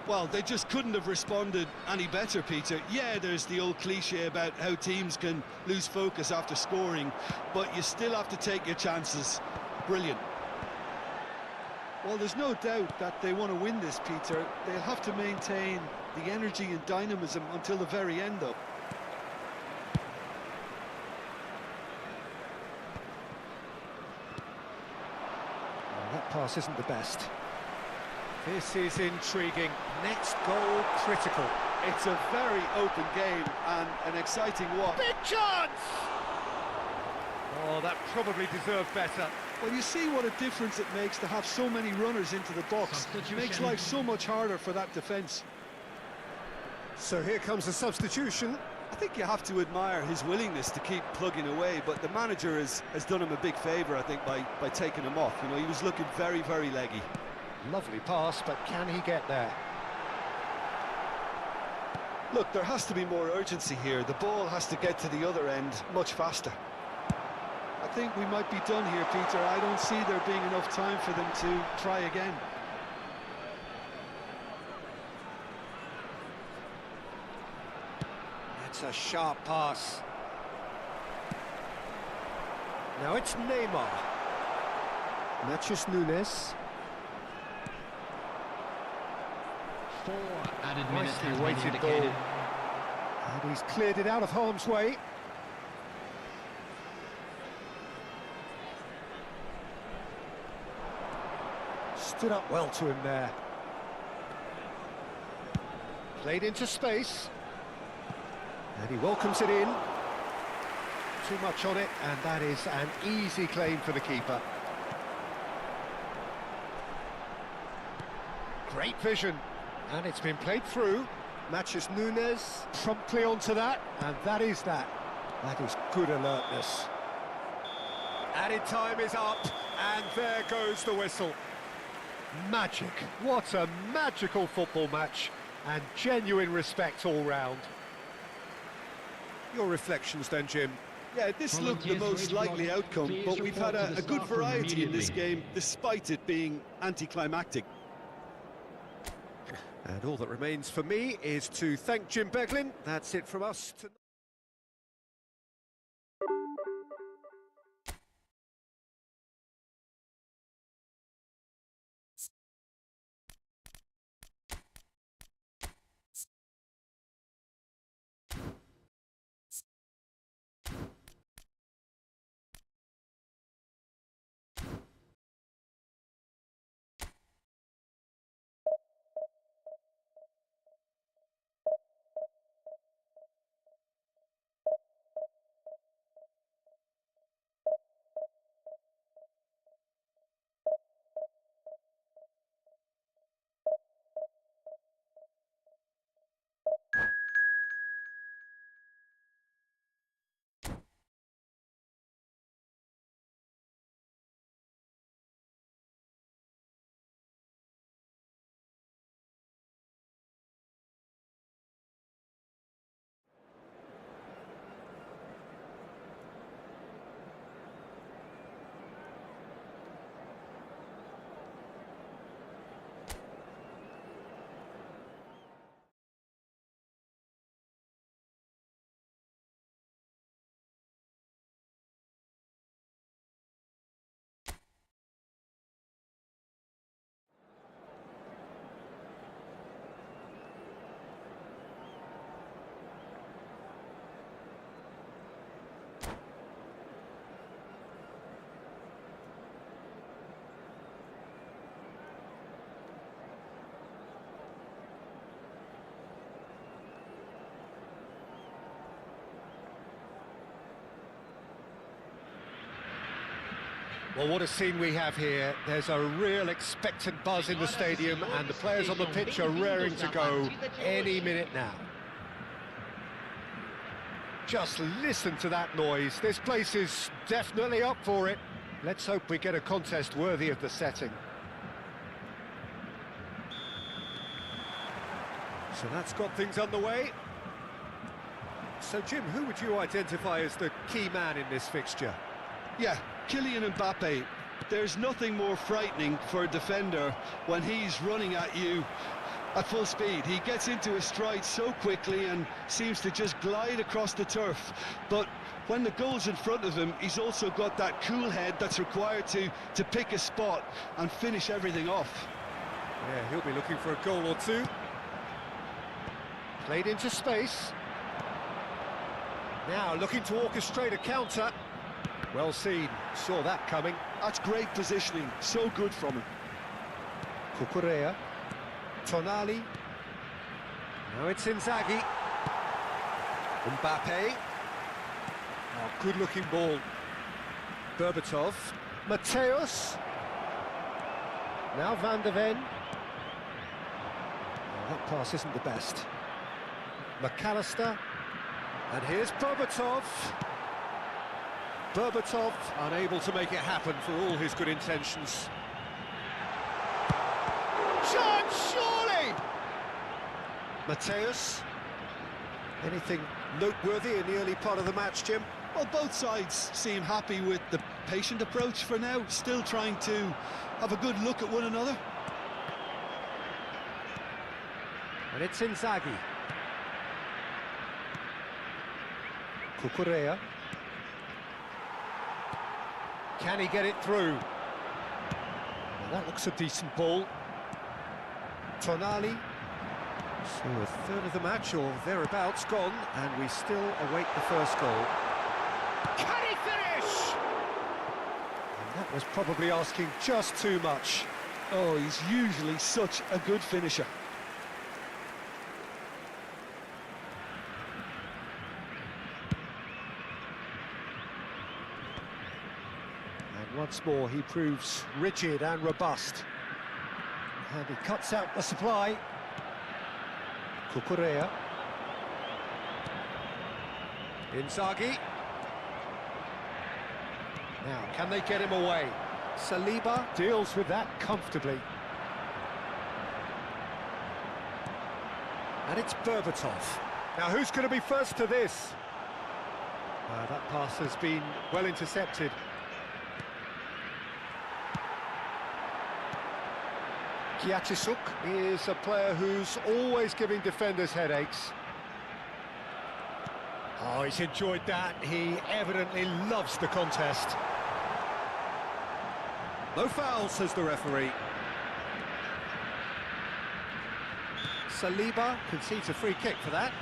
Well, they just couldn't have responded any better, Peter. Yeah, there's the old cliche about how teams can lose focus after scoring, but you still have to take your chances. Brilliant. Well, there's no doubt that they want to win this, Peter. They'll have to maintain the energy and dynamism until the very end, though. That pass isn't the best. This is intriguing. Next goal critical. It's a very open game and an exciting one. Big chance! Oh, that probably deserved better. Well, you see what a difference it makes to have so many runners into the box. It makes life so much harder for that defence. So here comes a substitution. I think you have to admire his willingness to keep plugging away, but the manager has done him a big favour, I think, by taking him off. You know, he was looking very, very leggy. Lovely pass, but can he get there? Look, there has to be more urgency here. The ball has to get to the other end much faster. I think we might be done here, Peter. I don't see there being enough time for them to try again. That's a sharp pass. Now it's Neymar. Mathias Nunes. 4 added minutes Nicely has been weighted indicated. ball. And he's cleared it out of harm's way. Stood up well to him there. Played into space. And he welcomes it in. Too much on it, and that is an easy claim for the keeper. Great vision. And it's been played through. Mathias Nunes promptly onto that, and that is that. That is good alertness. Added time is up, and there goes the whistle. Magic. What a magical football match, and genuine respect all round. Your reflections then, Jim? Yeah, this looked the most likely outcome, but we've had a good variety in this game, despite it being anticlimactic. And all that remains for me is to thank Jim Beglin. That's it from us tonight. Well, what a scene we have here. There's a real expectant buzz in the stadium, and the players on the pitch are raring to go any minute now. Just listen to that noise. This place is definitely up for it. Let's hope we get a contest worthy of the setting. So that's got things underway. So, Jim, who would you identify as the key man in this fixture? Yeah, Kylian Mbappe. There's nothing more frightening for a defender when he's running at you at full speed. He gets into a stride so quickly and seems to just glide across the turf. But when the goal's in front of him, he's also got that cool head that's required to pick a spot and finish everything off. Yeah, he'll be looking for a goal or two. Played into space. Now looking to orchestrate a counter. Well seen, saw that coming. That's great positioning, so good from him. Cucurella. Tonali. Now it's Inzaghi. Mbappe. Oh, good-looking ball. Berbatov. Mateus. Now Van de Ven. Oh, that pass isn't the best. McAllister. And here's Berbatov. Berbatov unable to make it happen for all his good intentions. Chance, surely! Mateus. Anything noteworthy in the early part of the match, Jim? Well, both sides seem happy with the patient approach for now, still trying to have a good look at one another. And it's Inzaghi. Cucurella. Can he get it through? Well, that looks a decent ball. Tonali. So a third of the match, or thereabouts, gone, and we still await the first goal. Can he finish? And that was probably asking just too much. Oh, he's usually such a good finisher. And once more he proves rigid and robust. And he cuts out the supply. Cucurella. Inzaghi. Now, can they get him away? Saliba deals with that comfortably. And it's Berbatov. Now, who's going to be first to this? That pass has been well intercepted. Kiatisuk is a player who's always giving defenders headaches. Oh, he's enjoyed that. He evidently loves the contest. No foul, says the referee. Saliba concedes a free kick for that.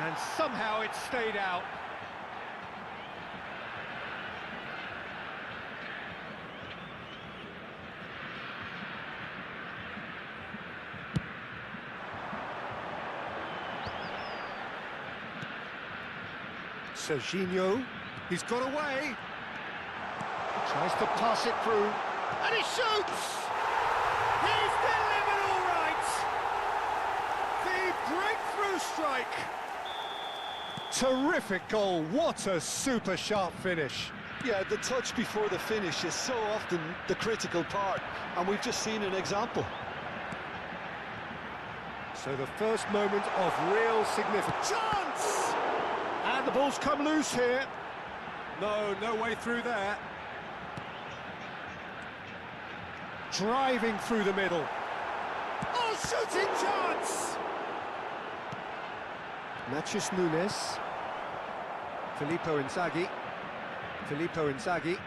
And somehow it stayed out. Serginho, he's got away. Tries to pass it through, and he shoots! He's delivered all right! The breakthrough strike! Terrific goal, what a super sharp finish. Yeah, the touch before the finish is so often the critical part, and we've just seen an example. So the first moment of real significance. Chance! And the ball's come loose here. No way through there. Driving through the middle. Oh, shooting chance! Matheus Nunes. Filippo Inzaghi,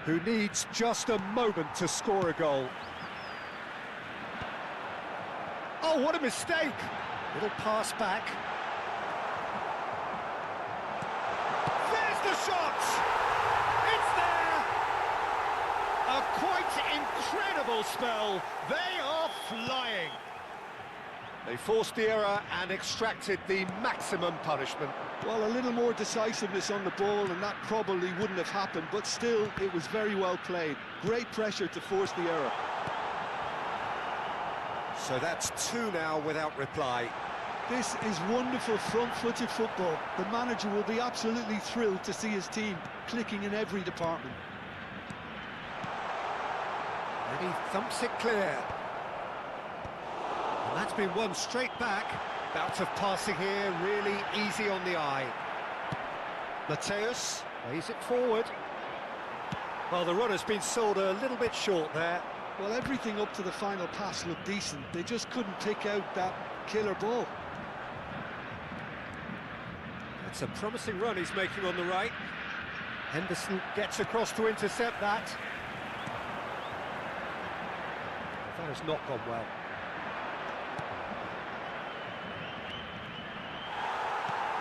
who needs just a moment to score a goal. Oh, what a mistake! Little pass back. There's the shot! It's there! A quite incredible incredible spell. They are flying. They forced the error and extracted the maximum punishment. Well, a little more decisiveness on the ball and that probably wouldn't have happened, but still, it was very well played. Great pressure to force the error. So that's two now without reply. This is wonderful front-footed football. The manager will be absolutely thrilled to see his team clicking in every department. And he thumps it clear. And that's been won straight back. Bout of passing here, really easy on the eye. Mateus plays it forward. Well, the runner's been sold a little bit short there. Well, everything up to the final pass looked decent. They just couldn't pick out that killer ball. It's a promising run he's making on the right. Henderson gets across to intercept that. That has not gone well.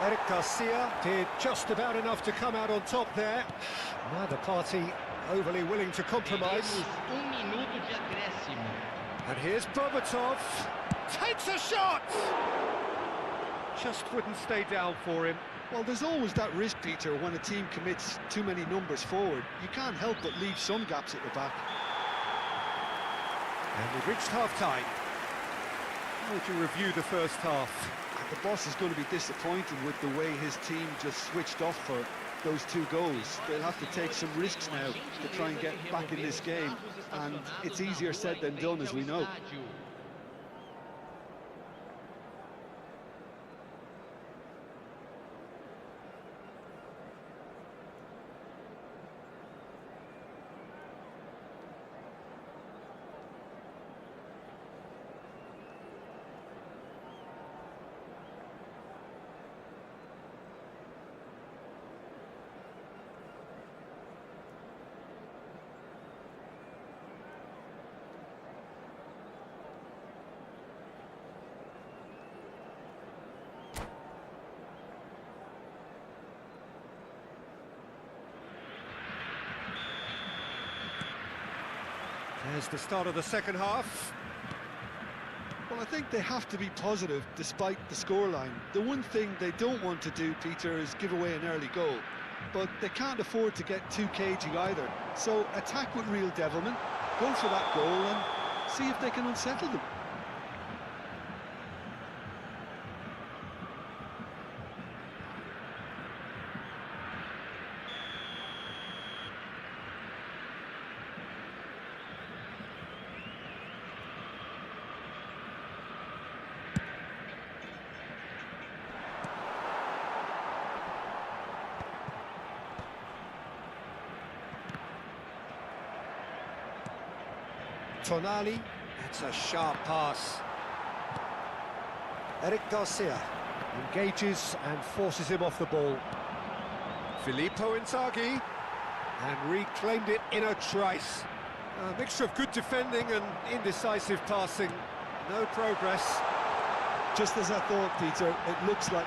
Eric Garcia did just about enough to come out on top there. Neither party overly willing to compromise. And here's Bobatov. Takes a shot! Just wouldn't stay down for him. Well, there's always that risk, Peter, when a team commits too many numbers forward. You can't help but leave some gaps at the back. And we've reached half-time. How would you review the first half? The boss is going to be disappointed with the way his team just switched off for those two goals. They'll have to take some risks now to try and get back in this game, and it's easier said than done, as we know. There's the start of the second half. Well, I think they have to be positive despite the scoreline. The one thing they don't want to do, Peter, is give away an early goal. But they can't afford to get too cagey either. So attack with real devilment, go for that goal and see if they can unsettle them. Tonali, that's a sharp pass. Eric Garcia engages and forces him off the ball. Filippo Inzaghi, and reclaimed it in a trice. A mixture of good defending and indecisive passing. No progress. Just as I thought, Peter, it looks like...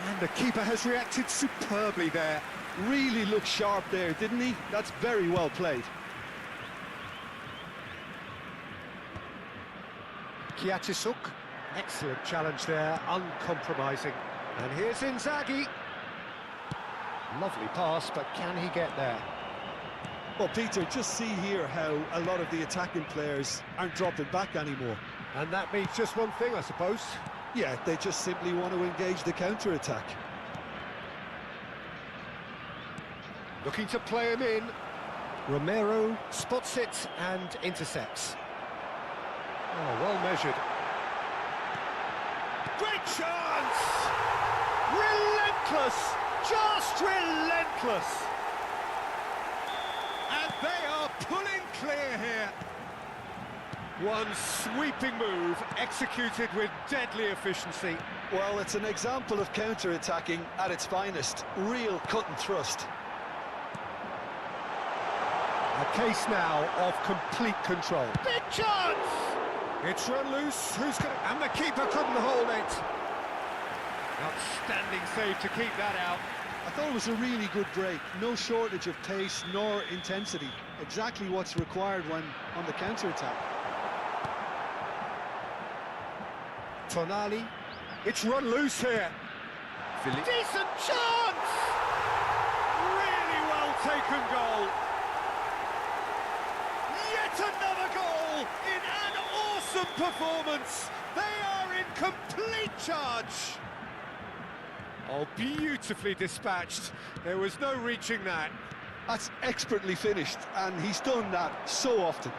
And the keeper has reacted superbly there. Really looked sharp there, didn't he? That's very well played. Kiatisuk, excellent challenge there, uncompromising. And here's Inzaghi. Lovely pass, but can he get there? Well, Peter, just see here how a lot of the attacking players aren't dropping back anymore. And that means just one thing, I suppose. Yeah, they just simply want to engage the counter-attack. Looking to play him in. Romero spots it and intercepts. Oh, well measured. Great chance! Relentless! Just relentless! And they are pulling clear here. One sweeping move, executed with deadly efficiency. Well, it's an example of counter-attacking at its finest. Real cut and thrust. A case now of complete control. Big chance! It's run loose, who's gonna... And the keeper couldn't hold it. Outstanding save to keep that out. I thought it was a really good break. No shortage of pace nor intensity. Exactly what's required when on the counter-attack. Tonali, it's run loose here. Decent chance! Really well taken goal. Yet another goal in an awesome performance. They are in complete charge. Oh, beautifully dispatched. There was no reaching that. That's expertly finished, and he's done that so often.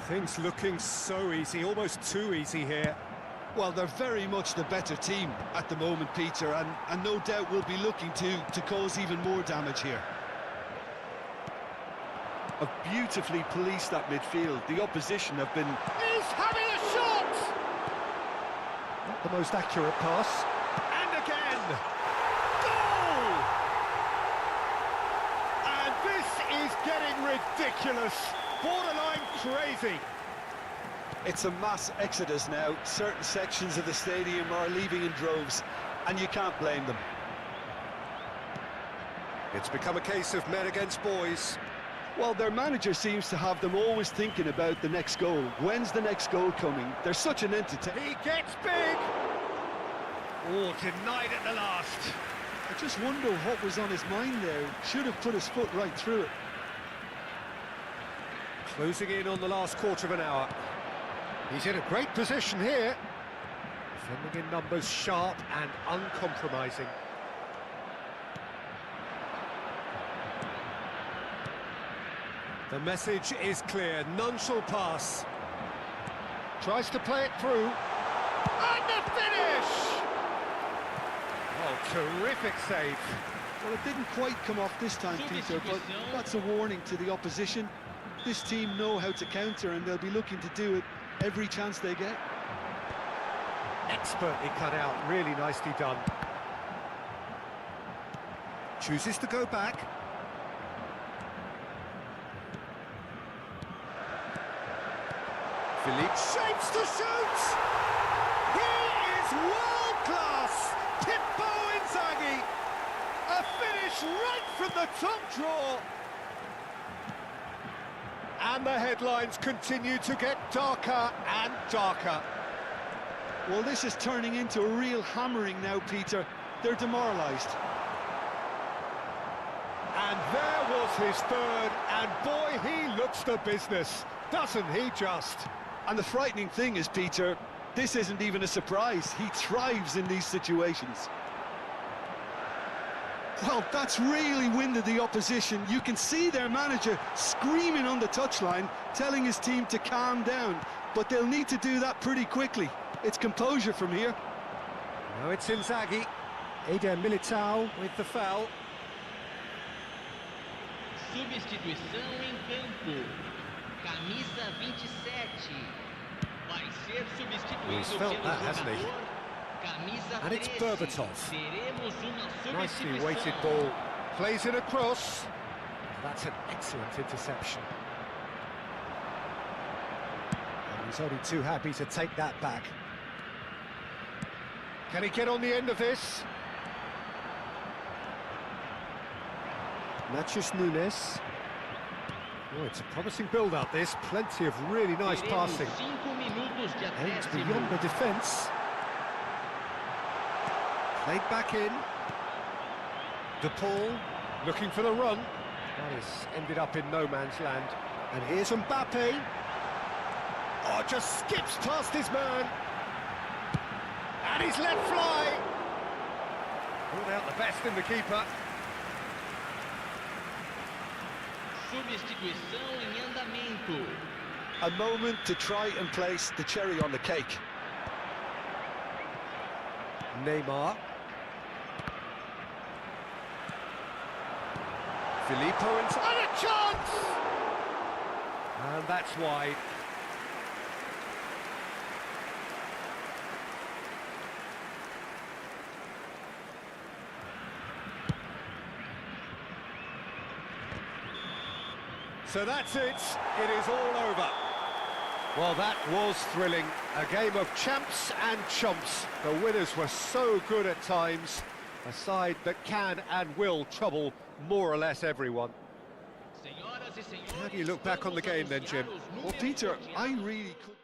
Things looking so easy, almost too easy here. Well, they're very much the better team at the moment, Peter, and no doubt will be looking to cause even more damage here. Have beautifully policed that midfield. The opposition have been... He's having a shot! Not the most accurate pass. And again! Goal! And this is getting ridiculous. Borderline crazy. It's a mass exodus now. Certain sections of the stadium are leaving in droves, and you can't blame them. It's become a case of men against boys. Well, their manager seems to have them always thinking about the next goal. When's the next goal coming? They're such an entertainer. He gets big! Oh, denied at the last. I just wonder what was on his mind there. Should have put his foot right through it. Closing in on the last quarter of an hour. He's in a great position here. Defending in numbers, sharp and uncompromising. The message is clear, none shall pass. Tries to play it through. And the finish! Oh, terrific save. Well, it didn't quite come off this time, Peter, but that's a warning to the opposition. This team know how to counter, and they'll be looking to do it every chance they get. Expertly cut out, really nicely done. Chooses to go back. Philippe shapes to shoot! He is world-class! Pippo Inzaghi! A finish right from the top draw! And the headlines continue to get darker and darker. Well, this is turning into a real hammering now, Peter. They're demoralised. And there was his third, and boy, he looks the business, doesn't he just? And the frightening thing is, Peter, this isn't even a surprise. He thrives in these situations. Well, that's really winded the opposition. You can see their manager screaming on the touchline, telling his team to calm down. But they'll need to do that pretty quickly. It's composure from here. Now it's Inzaghi. Eder Militao with the foul. Substituição em campo. Camisa 27. Vai ser substituído He's felt pelo that, hasn't he? jogador. Camisa And it's 13. Berbatov. Teremos uma Nicely substituição. weighted ball. Plays it across. That's an excellent interception. And he's only too happy to take that back. Can he get on the end of this? Nachos Nunes. Oh, it's a promising build-up, this. Plenty of really nice passing. 5 minutos de Aims acréscimo. beyond the defence. Played back in. De Paul looking for the run. That has ended up in no man's land. And here's Mbappe. Oh, just skips past his man. And he's let fly. Pulled out the best in the keeper. Substituição em andamento. A moment to try and place the cherry on the cake. Neymar. Filippo and a chance! And that's wide. So that's it. It is all over. Well, that was thrilling. A game of champs and chumps. The winners were so good at times. A side that can and will trouble more or less everyone. How do you look back on the game then, Jim? Well, Peter, I really could...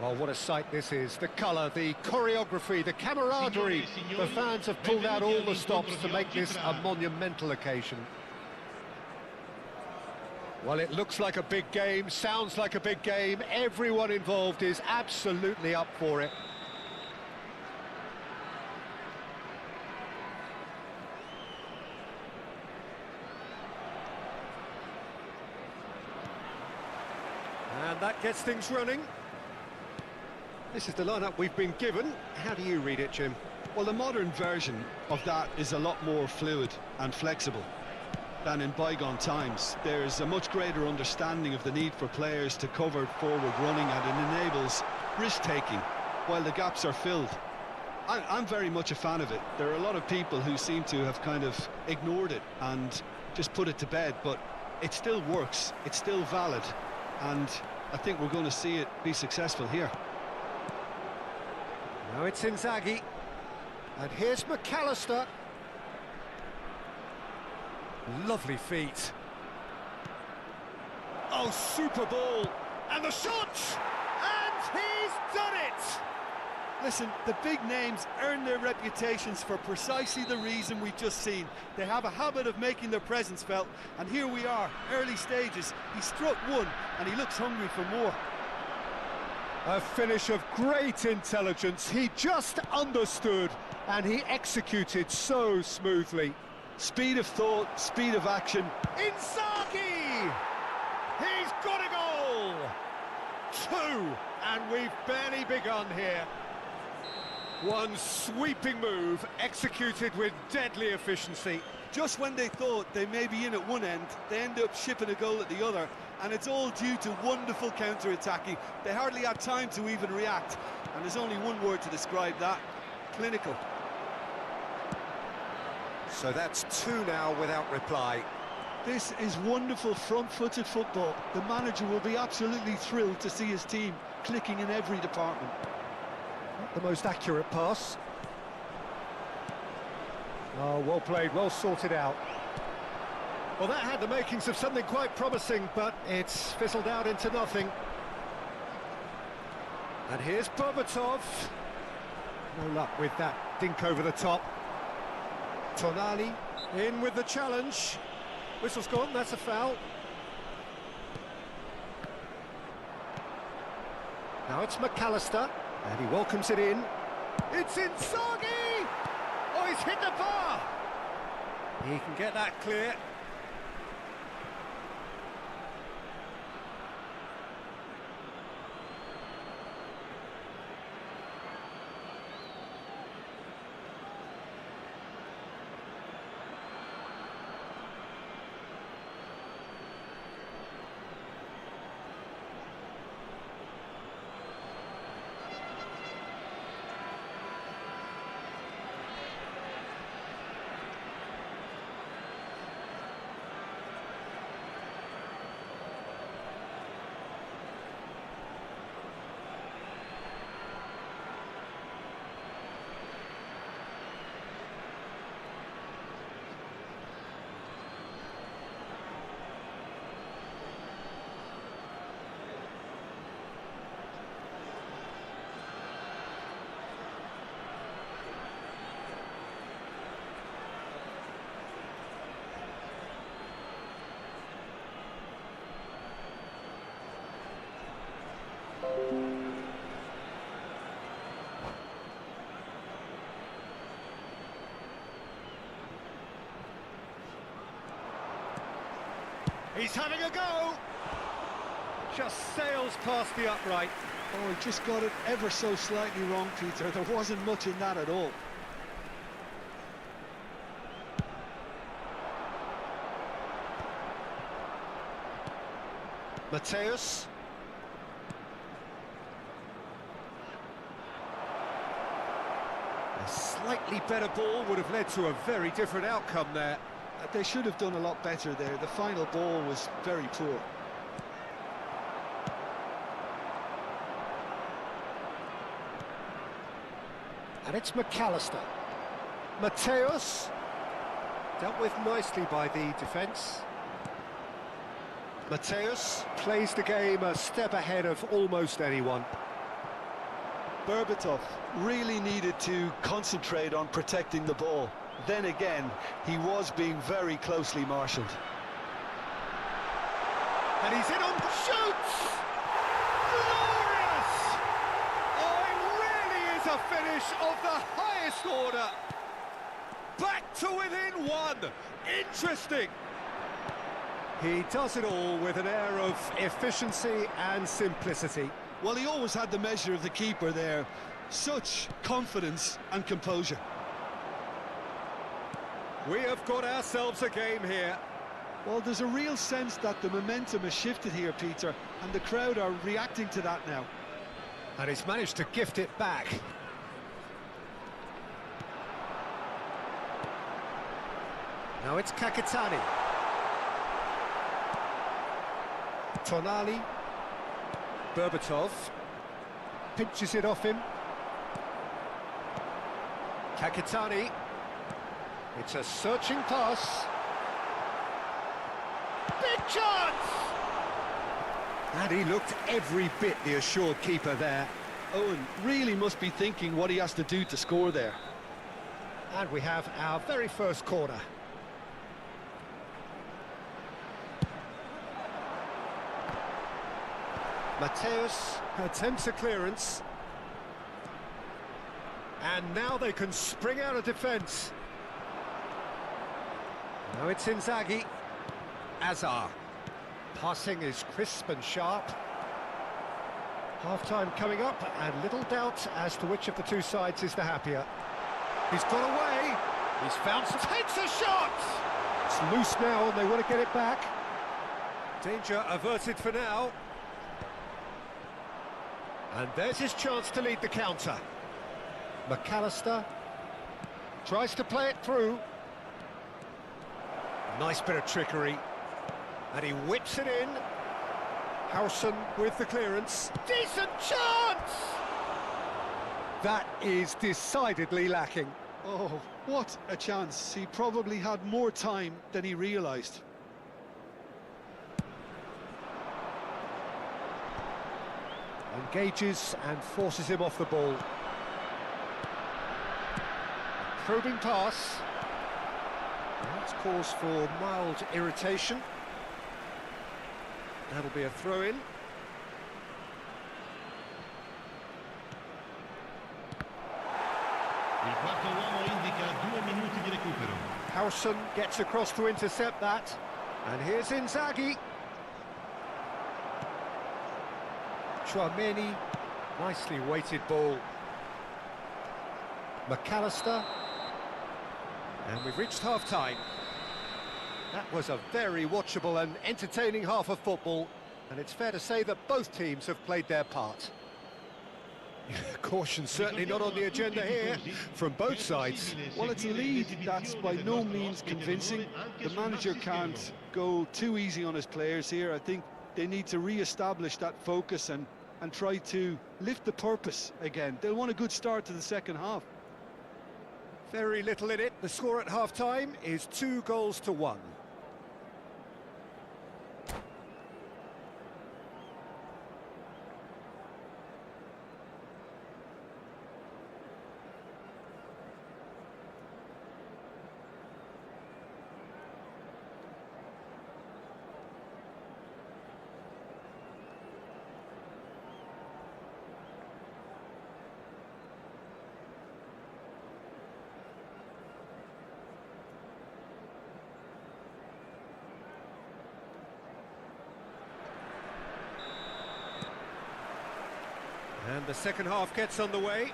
Well, what a sight this is. The colour, the choreography, the camaraderie. The fans have pulled out all the stops to make this a monumental occasion. Well, it looks like a big game, sounds like a big game. Everyone involved is absolutely up for it. And that gets things running. This is the lineup we've been given. How do you read it, Jim? Well, the modern version of that is a lot more fluid and flexible than in bygone times. There's a much greater understanding of the need for players to cover forward running, and it enables risk-taking while the gaps are filled. I'm very much a fan of it. There are a lot of people who seem to have kind of ignored it and just put it to bed, but it still works, it's still valid, and I think we're going to see it be successful here. Now it's Inzaghi, and here's McAllister. Lovely feet. Oh, super ball, and the shot! And he's done it! Listen, the big names earn their reputations for precisely the reason we've just seen. They have a habit of making their presence felt, and here we are, early stages. He struck one, and he looks hungry for more. A finish of great intelligence. He just understood, and he executed so smoothly. Speed of thought, speed of action. Inzaghi! He's got a goal! 2, and we've barely begun here. One sweeping move, executed with deadly efficiency. Just when they thought they may be in at one end, they end up shipping a goal at the other, and it's all due to wonderful counter-attacking. They hardly had time to even react, and there's only one word to describe that: clinical. So that's 2 now without reply. This is wonderful front-footed football. The manager will be absolutely thrilled to see his team clicking in every department. Not the most accurate pass. Oh, well played, well sorted out. Well, that had the makings of something quite promising, but it's fizzled out into nothing. And here's Berbatov. No luck with that dink over the top. Tonali in with the challenge. Whistle's gone, that's a foul. Now it's McAllister, and he welcomes it in. It's Inzaghi! Oh, he's hit the bar! He can get that clear. He's having a go! Just sails past the upright. Oh, he just got it ever so slightly wrong, Peter. There wasn't much in that at all. Mateus. A slightly better ball would have led to a very different outcome there. They should have done a lot better there. The final ball was very poor. And it's McAllister. Mateus. Dealt with nicely by the defence. Mateus plays the game a step ahead of almost anyone. Berbatov really needed to concentrate on protecting the ball. Then again, he was being very closely marshalled. And he's in on shoots! Glorious! Oh, it really is a finish of the highest order. Back to within one. Interesting. He does it all with an air of efficiency and simplicity. Well, he always had the measure of the keeper there. Such confidence and composure. We have got ourselves a game here. Well, there's a real sense that the momentum has shifted here, Peter, and the crowd are reacting to that now. And he's managed to gift it back. Now it's Kakitani. Tonali. Berbatov. Pinches it off him. Kakitani. It's a searching pass. Big chance! And he looked every bit the assured keeper there. Owen really must be thinking what he has to do to score there. And we have our very first corner. Mateus attempts a clearance. And now they can spring out of defence. Now it's Inzaghi. Azar. Passing is crisp and sharp. Half-time coming up, and little doubt as to which of the two sides is the happier. He's got away. He's found some... Takes a shot! It's loose now, and they want to get it back. Danger averted for now. And there's his chance to lead the counter. McAllister tries to play it through. Nice bit of trickery. And he whips it in. Howson with the clearance. Decent chance! That is decidedly lacking. Oh, what a chance. He probably had more time than he realised. Engages and forces him off the ball. Probing pass. That's cause for mild irritation. That'll be a throw-in. Il quarto uomo indica 2 minuti di recupero. Howson gets across to intercept that. And here's Inzaghi. Chouameni, nicely weighted ball. McAllister. And we've reached half-time. That was a very watchable and entertaining half of football, and it's fair to say that both teams have played their part. Caution certainly not on the agenda here, from both sides. Well, it's a lead that's by no means convincing. The manager can't go too easy on his players here. I think they need to re-establish that focus and try to lift the purpose again. They'll want a good start to the second half. Very little in it. The score at half-time is 2-1. And the second half gets underway.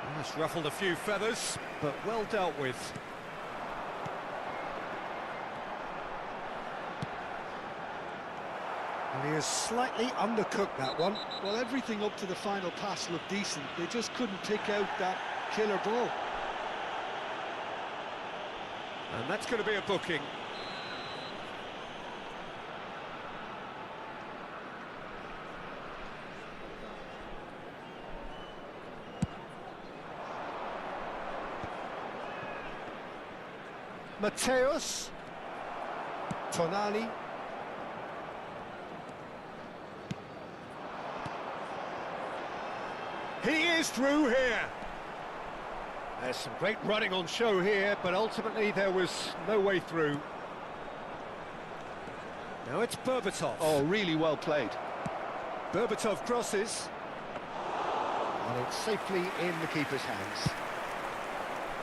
Well, it's ruffled a few feathers, but well dealt with. And he has slightly undercooked that one. Well, everything up to the final pass looked decent. They just couldn't pick out that killer ball. And that's going to be a booking. Mateus, Tonali, he is through here. There's some great running on show here, but ultimately there was no way through. Now it's Berbatov. Oh, really well played. Berbatov crosses, and it's safely in the keeper's hands.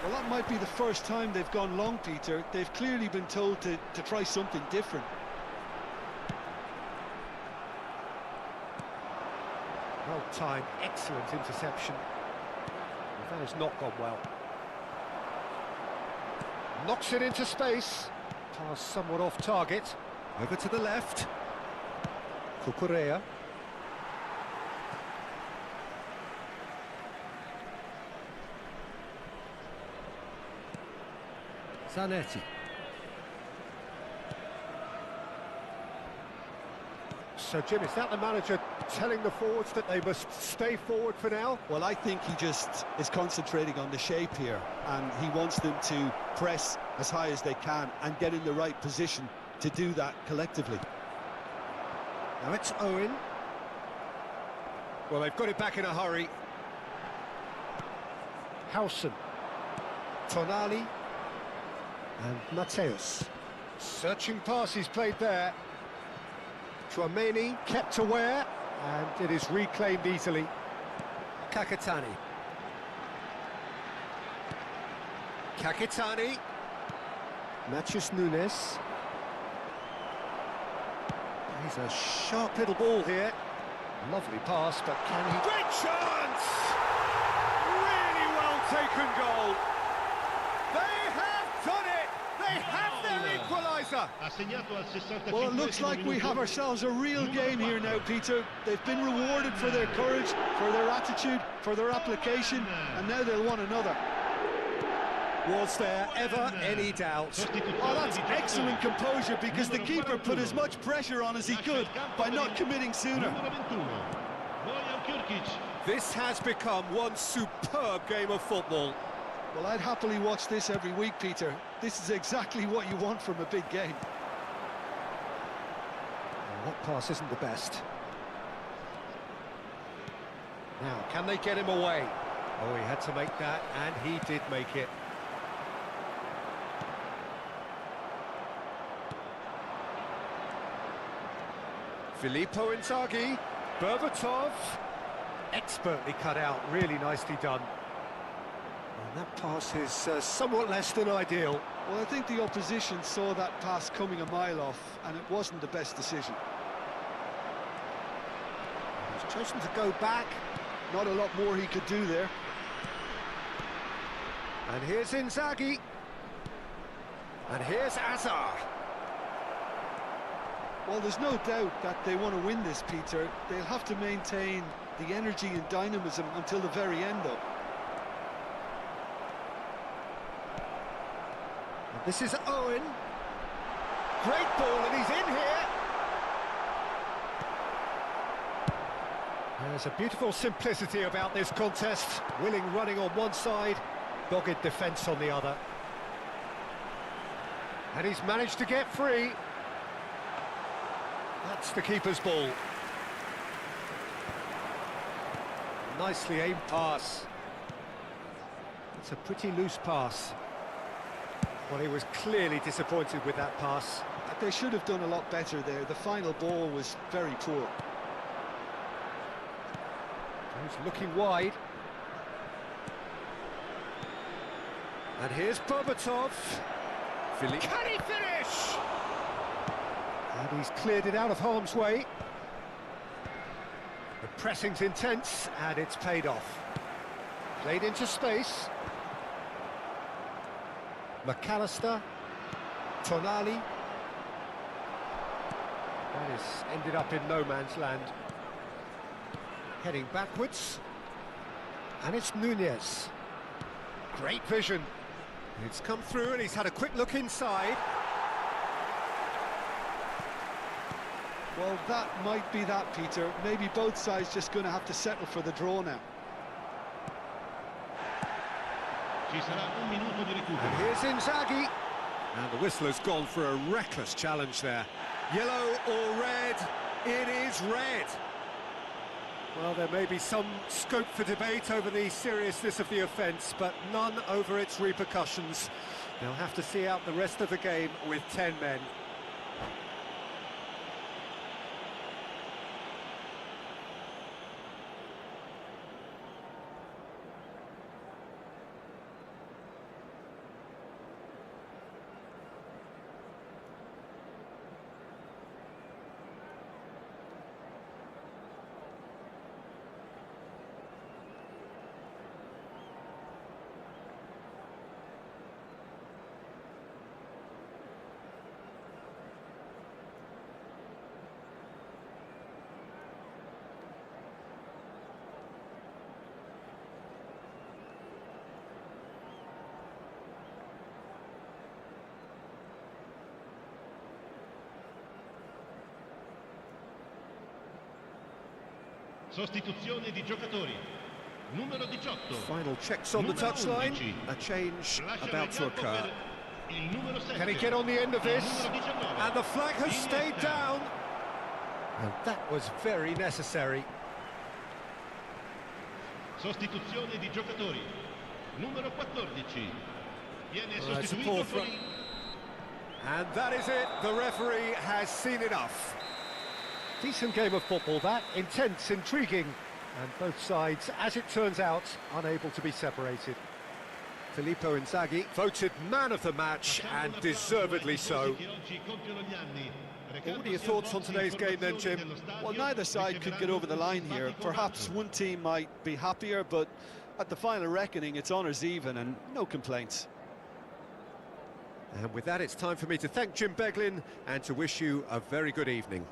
Well, that might be the first time they've gone long, Peter. They've clearly been told to try something different. Well-timed, excellent interception. That has not gone well. Knocks it into space. Pass somewhat off target. Over to the left. Cucurella. Zanetti. So, Jim, is that the manager telling the forwards that they must stay forward for now? Well, I think he just is concentrating on the shape here, and he wants them to press as high as they can and get in the right position to do that collectively. Now it's Owen. Well, they've got it back in a hurry. Howson. Tonali. And Mateus. Searching passes played there. Chouameni kept aware, and it is reclaimed easily. Kakitani. Kakitani. Matheus Nunes. He's a sharp little ball here. Lovely pass, but can he... Great chance! Really well taken goal. They have done it! They have their equaliser! Well, it looks like we have ourselves a real game here now, Peter. They've been rewarded for their courage, for their attitude, for their application, and now they'll want another. Was there ever any doubt? Oh, that's excellent composure, because the keeper put as much pressure on as he could by not committing sooner. This has become one superb game of football. Well, I'd happily watch this every week, Peter. This is exactly what you want from a big game. That pass isn't the best. Now, can they get him away? Oh, he had to make that, and he did make it. Filippo Inzaghi, Berbatov, expertly cut out, really nicely done. And that pass is somewhat less than ideal. Well, I think the opposition saw that pass coming a mile off, and it wasn't the best decision. He's chosen to go back. Not a lot more he could do there. And here's Inzaghi. And here's Azar. Well, there's no doubt that they want to win this, Peter. They'll have to maintain the energy and dynamism until the very end, though. And this is Owen. Great ball, and he's in here. There's a beautiful simplicity about this contest. Willing running on one side, dogged defence on the other. And he's managed to get free. That's the keeper's ball. Nicely aimed pass. It's a pretty loose pass. Well, he was clearly disappointed with that pass. They should have done a lot better there. The final ball was very poor. He's looking wide. And here's Berbatov. Can he finish? And he's cleared it out of harm's way. The pressing's intense, and it's paid off. Played into space. McAllister. Tonali. That has ended up in no man's land. Heading backwards. And it's Nunez. Great vision. It's come through, and he's had a quick look inside. Well, that might be that, Peter. Maybe both sides just going to have to settle for the draw now. Ci sarà un minuto di recupero. And here's Inzaghi. And the whistler's gone for a reckless challenge there. Yellow or red? It is red. Well, there may be some scope for debate over the seriousness of the offence, but none over its repercussions. They'll have to see out the rest of the game with 10 men. Sostituzione di giocatori. Numero 18. Final checks on the Numero touchline. 11. A change Lascia about il to campo occur. per il numero 7. Can he get on the end of this? Il numero 19. And the flag has stayed Iniesta. down. And that was very necessary. Sostituzione di giocatori. Numero 14. Viene Well, it's a sostituito poor con throw. And that is it. The referee has seen enough. Decent game of football, that. Intense, intriguing. And both sides, as it turns out, unable to be separated. Filippo Inzaghi voted man of the match, and deservedly so. What are your thoughts on today's game then, Jim? Well, neither side could get over the line here. Perhaps one team might be happier, but at the final reckoning, it's honours even and no complaints. And with that, it's time for me to thank Jim Beglin and to wish you a very good evening.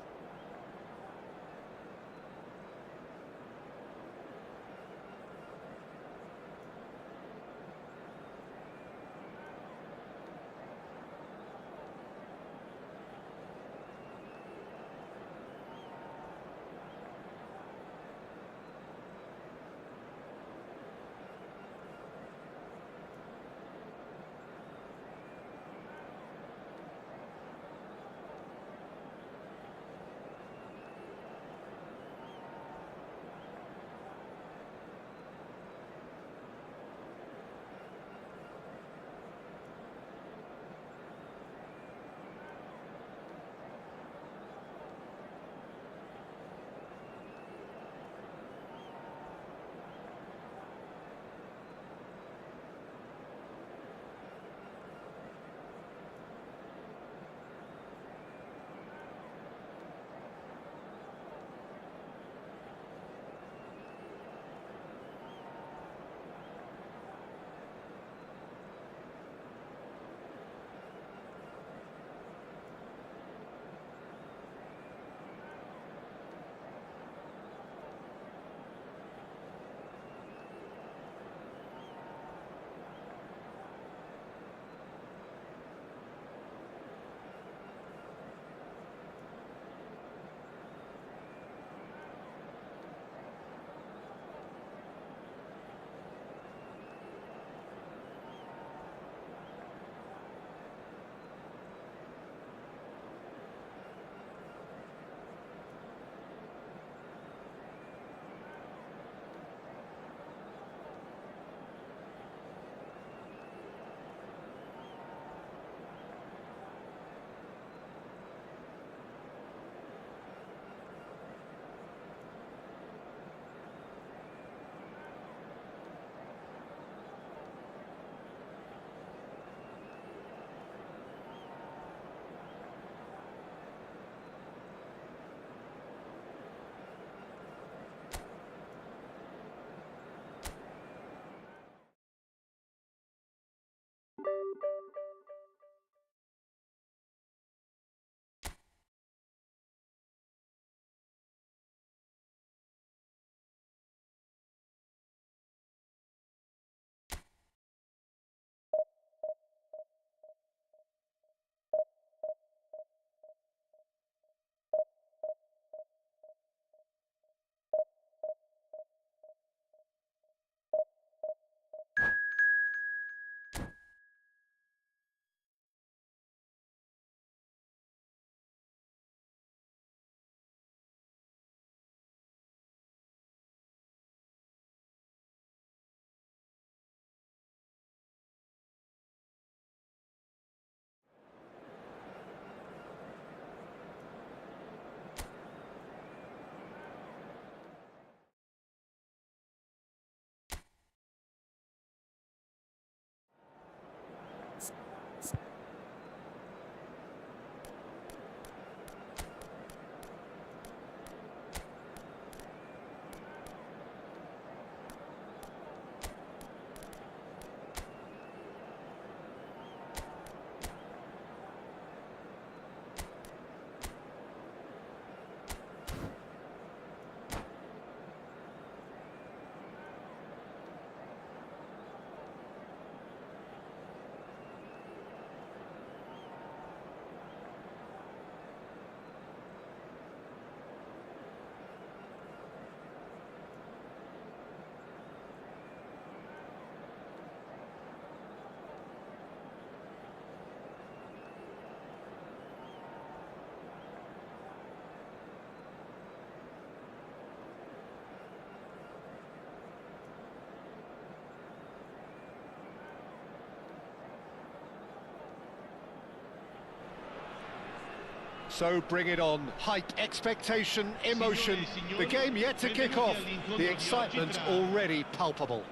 So bring it on. Hype, expectation, emotion. The game yet to kick off. The excitement already palpable.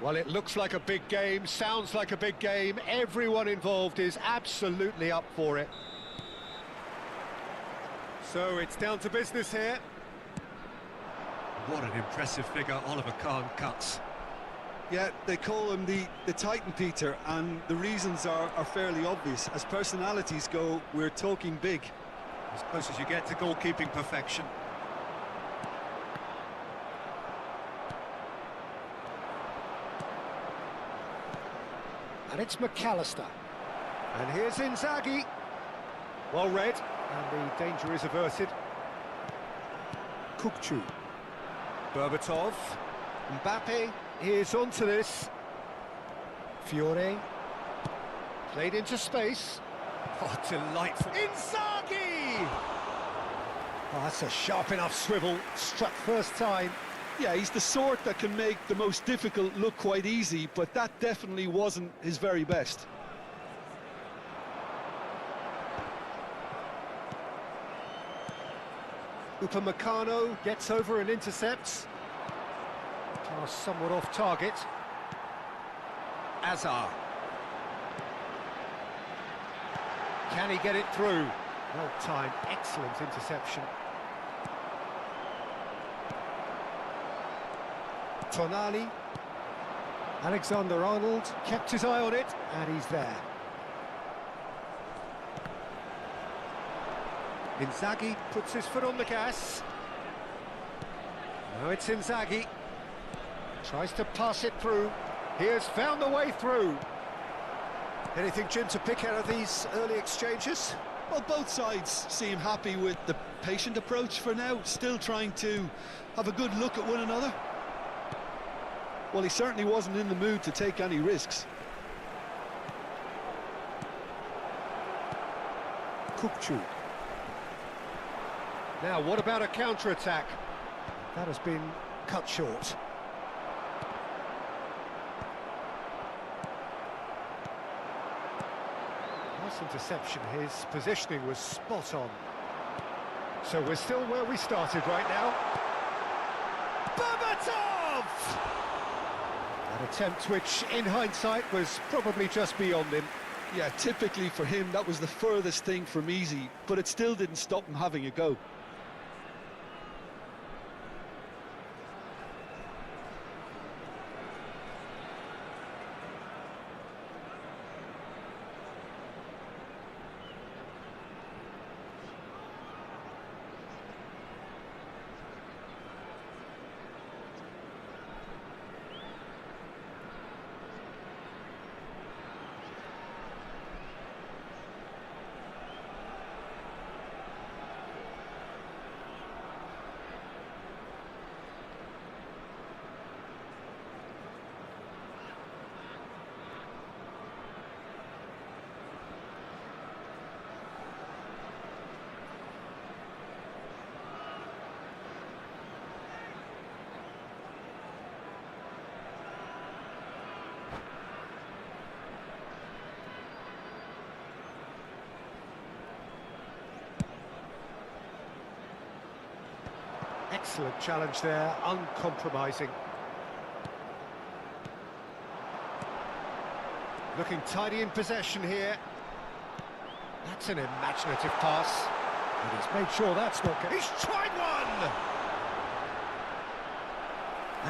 Well, it looks like a big game, sounds like a big game. Everyone involved is absolutely up for it. So it's down to business here. What an impressive figure Oliver Kahn cuts. Yeah, they call him the Titan, Peter, and the reasons are fairly obvious. As personalities go, we're talking big. As close as you get to goalkeeping perfection. And it's McAllister. And here's Inzaghi. Well read, and the danger is averted. Kukçu. Berbatov. Mbappe. Here's onto this. Fiore. Played into space. Oh, delightful. Inzaghi! Oh, that's a sharp enough swivel. Struck first time. Yeah, he's the sort that can make the most difficult look quite easy, but that definitely wasn't his very best. Upamecano gets over and intercepts. Pass somewhat off target. Azar. Can he get it through? Well timed, excellent interception. Tonali. Alexander-Arnold kept his eye on it, and he's there. Inzaghi puts his foot on the gas. Now it's Inzaghi. Tries to pass it through. He has found the way through. Anything, Jim, to pick out of these early exchanges? Well, both sides seem happy with the patient approach for now, still trying to have a good look at one another. Well, he certainly wasn't in the mood to take any risks. Kukçu. Now, what about a counter-attack? That has been cut short. Nice interception. His positioning was spot on. So we're still where we started right now. Berbatov! An attempt which, in hindsight, was probably just beyond him. Yeah, typically for him, that was the furthest thing from easy, but it still didn't stop him having a go. Excellent challenge there, uncompromising. Looking tidy in possession here. That's an imaginative pass. And he's made sure that's not good. He's tried one!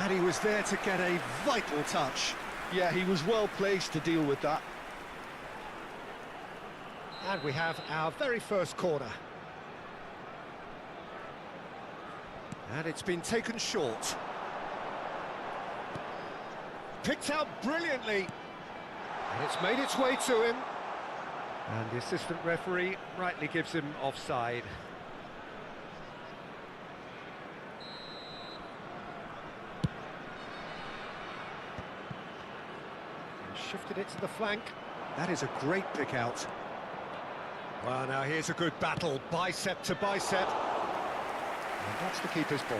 And he was there to get a vital touch. Yeah, he was well placed to deal with that. And we have our very first corner. And it's been taken short. Picked out brilliantly. And it's made its way to him. And the assistant referee rightly gives him offside. And shifted it to the flank. That is a great pick out. Well, now here's a good battle, bicep to bicep. And that's the keeper's ball.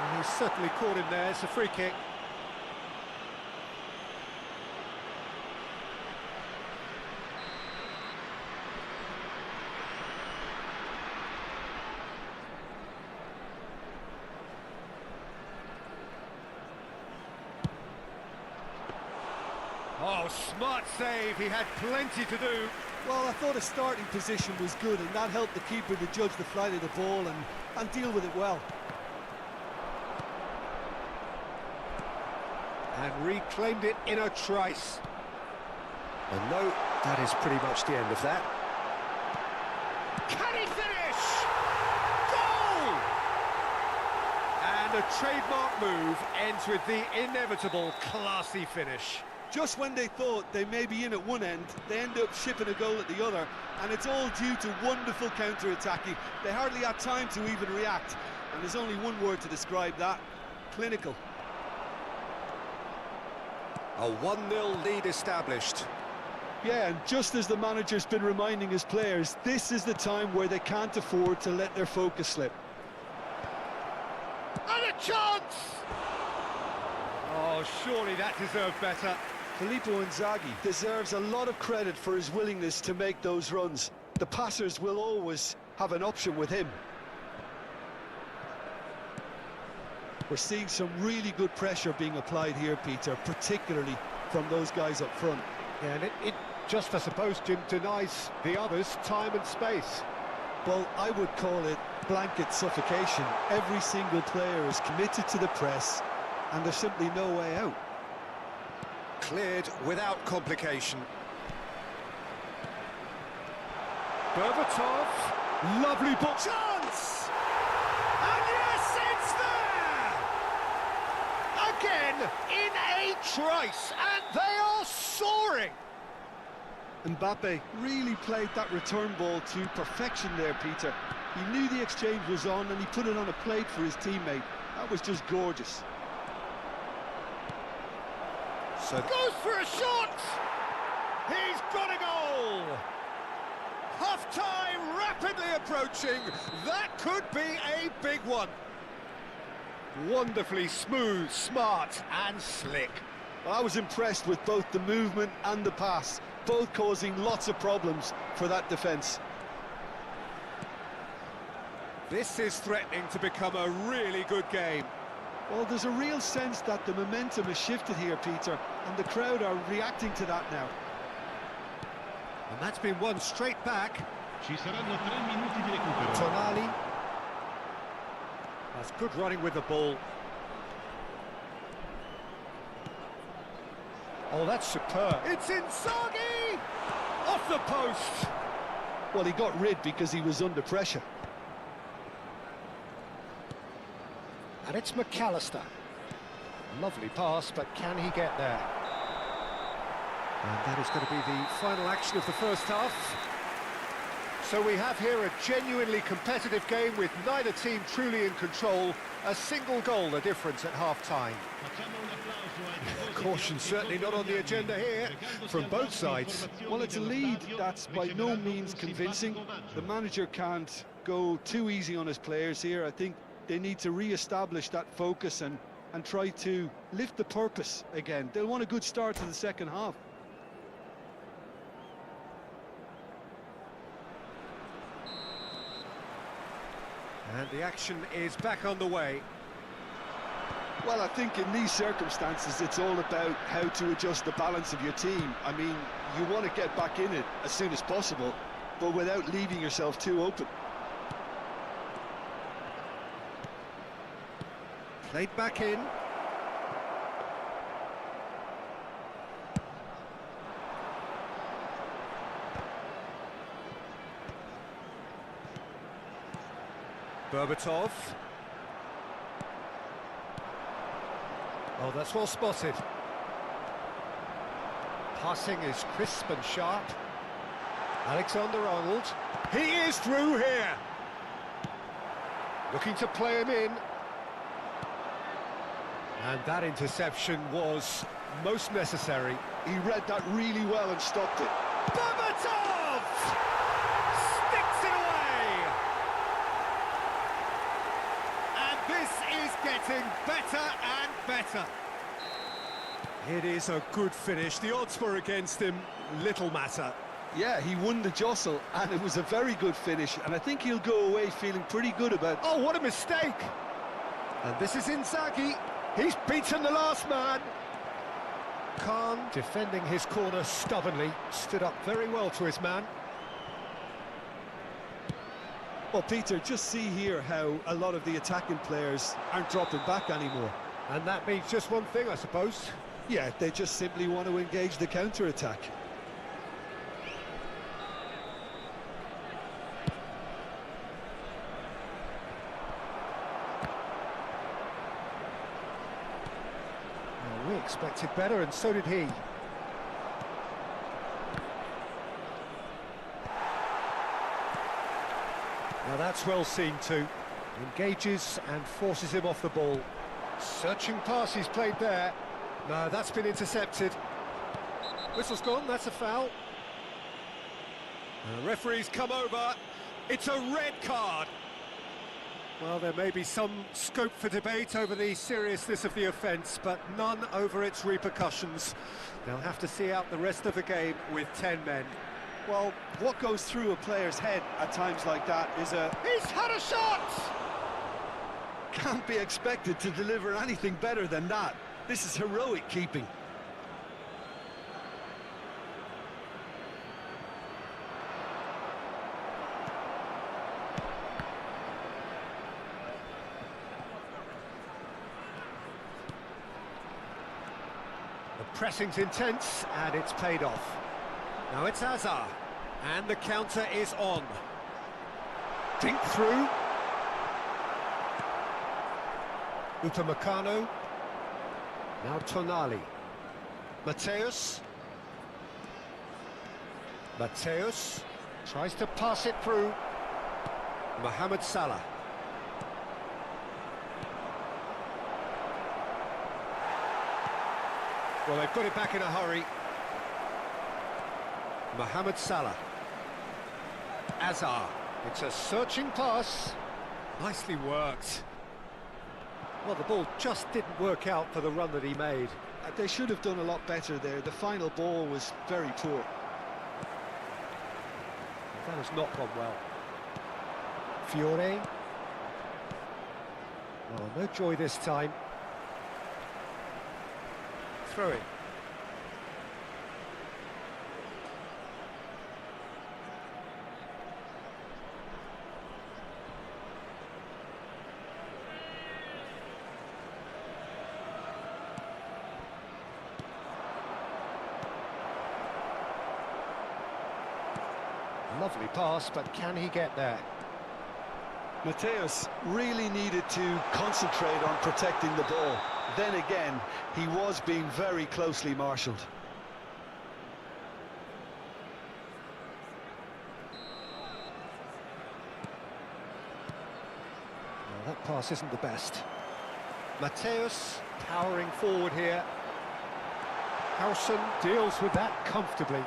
And he's certainly caught him there. It's a free kick. Oh, smart save. He had plenty to do. Well, I thought his starting position was good, and that helped the keeper to judge the flight of the ball and deal with it well. And reclaimed it in a trice. And no, that is pretty much the end of that. Can he finish? Goal! And a trademark move ends with the inevitable classy finish. Just when they thought they may be in at one end, they end up shipping a goal at the other, and it's all due to wonderful counter-attacking. They hardly had time to even react, and there's only one word to describe that: clinical. A 1-0 lead established. Yeah, and just as the manager's been reminding his players, this is the time where they can't afford to let their focus slip. And a chance! Oh, surely that deserved better. Filippo Inzaghi deserves a lot of credit for his willingness to make those runs. The passers will always have an option with him. We're seeing some really good pressure being applied here, Peter, particularly from those guys up front. Yeah, and it just, I suppose, Jim, denies the others time and space. Well, I would call it blanket suffocation. Every single player is committed to the press, and there's simply no way out. Cleared without complication. Berbatov, lovely ball. Chance! And yes, it's there! Again, in a trice, and they are soaring! Mbappe really played that return ball to perfection there, Peter. He knew the exchange was on, and he put it on a plate for his teammate. That was just gorgeous. So goes for a shot! He's got a goal! Half-time rapidly approaching. That could be a big one. Wonderfully smooth, smart and slick. Well, I was impressed with both the movement and the pass, both causing lots of problems for that defence. This is threatening to become a really good game. Well, there's a real sense that the momentum has shifted here, Peter, and the crowd are reacting to that now. And that's been won straight back. Ci saranno 3 minuti di recupero. Tonali. That's good running with the ball. Oh, that's superb. It's Inzaghi! Off the post! Well, he got rid because he was under pressure. And it's McAllister. Lovely pass, but can he get there? And that is going to be the final action of the first half. So we have here a genuinely competitive game with neither team truly in control. A single goal the difference at half-time. Caution certainly not on the agenda here from both sides. Well, it's a lead that's by no means convincing. The manager can't go too easy on his players here. I think they need to re-establish that focus and try to lift the purpose again. They'll want a good start to the second half. And the action is back on the way. Well, I think in these circumstances, it's all about how to adjust the balance of your team. I mean, you want to get back in it as soon as possible, but without leaving yourself too open. Played back in. Berbatov. Oh, that's well spotted. Passing is crisp and sharp. Alexander-Arnold. He is through here. Looking to play him in. And that interception was most necessary. He read that really well and stopped it. Berbatov! Sticks it away! And this is getting better and better. It is a good finish. The odds were against him, little matter. Yeah, he won the jostle, and it was a very good finish, and I think he'll go away feeling pretty good about it. Oh, what a mistake! And this is Inzaghi. He's beaten the last man. Khan, defending his corner stubbornly, stood up very well to his man. Well, Peter, just see here how a lot of the attacking players aren't dropping back anymore. And that means just one thing, I suppose. Yeah, they just simply want to engage the counter-attack. Well, we expected better, and so did he. Now that's well seen too. Engages and forces him off the ball. Searching pass he's played there. No, that's been intercepted. Whistle's gone, that's a foul. The referee's come over. It's a red card. Well, there may be some scope for debate over the seriousness of the offence, but none over its repercussions. They'll have to see out the rest of the game with 10 men. Well, what goes through a player's head at times like that is He's had a shot! can't be expected to deliver anything better than that. This is heroic keeping. The pressing's intense, and it's paid off. Now it's Azar, and the counter is on. Dink through. Upamecano. Now Tonali. Mateus. Mateus tries to pass it through. Mohamed Salah. Well, they've got it back in a hurry. Mohamed Salah. Azar. It's a searching pass. Nicely worked. Well, the ball just didn't work out for the run that he made. They should have done a lot better there. The final ball was very poor. That has not gone well. Fiore. Oh, no joy this time. Throw it. Lovely pass, but can he get there? Mateus really needed to concentrate on protecting the ball. Then again, he was being very closely marshalled. Well, that pass isn't the best. Mateus powering forward here. Howson deals with that comfortably.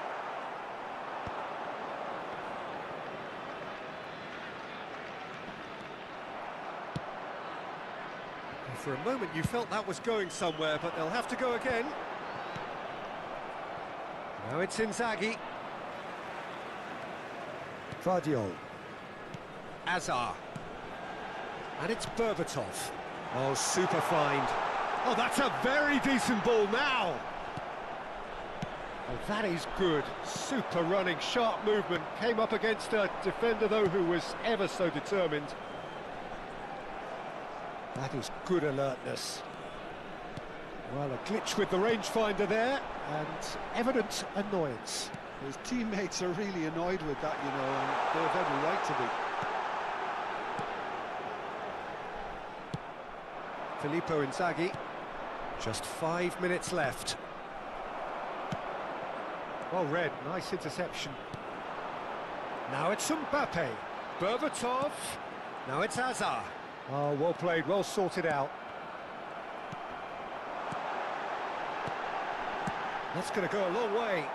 For a moment you felt that was going somewhere, but they'll have to go again. Now it's Inzaghi. Vardiol. Azar. And it's Berbatov. Oh, super find. Oh, that's a very decent ball now. Oh, that is good. Super running, sharp movement. Came up against a defender, though, who was ever so determined. That is good alertness. Well, a glitch with the rangefinder there, and evident annoyance. His teammates are really annoyed with that, you know, and they have every right to be. Filippo Inzaghi. Just 5 minutes left. Well read, nice interception. Now it's Mbappe. Berbatov. Now it's Azar. Oh, well played, well sorted out. That's going to go a long way.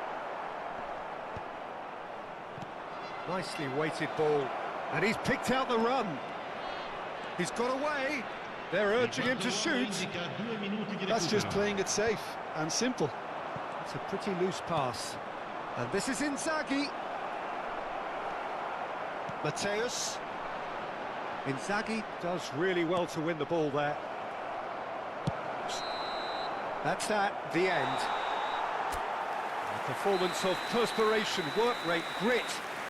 Nicely weighted ball. And he's picked out the run. He's got away. They're urging him to shoot. That's just playing it safe and simple. It's a pretty loose pass. And this is Inzaghi. Mateus. Inzaghi does really well to win the ball there. That's that, the end. Performance of perspiration, work rate, grit.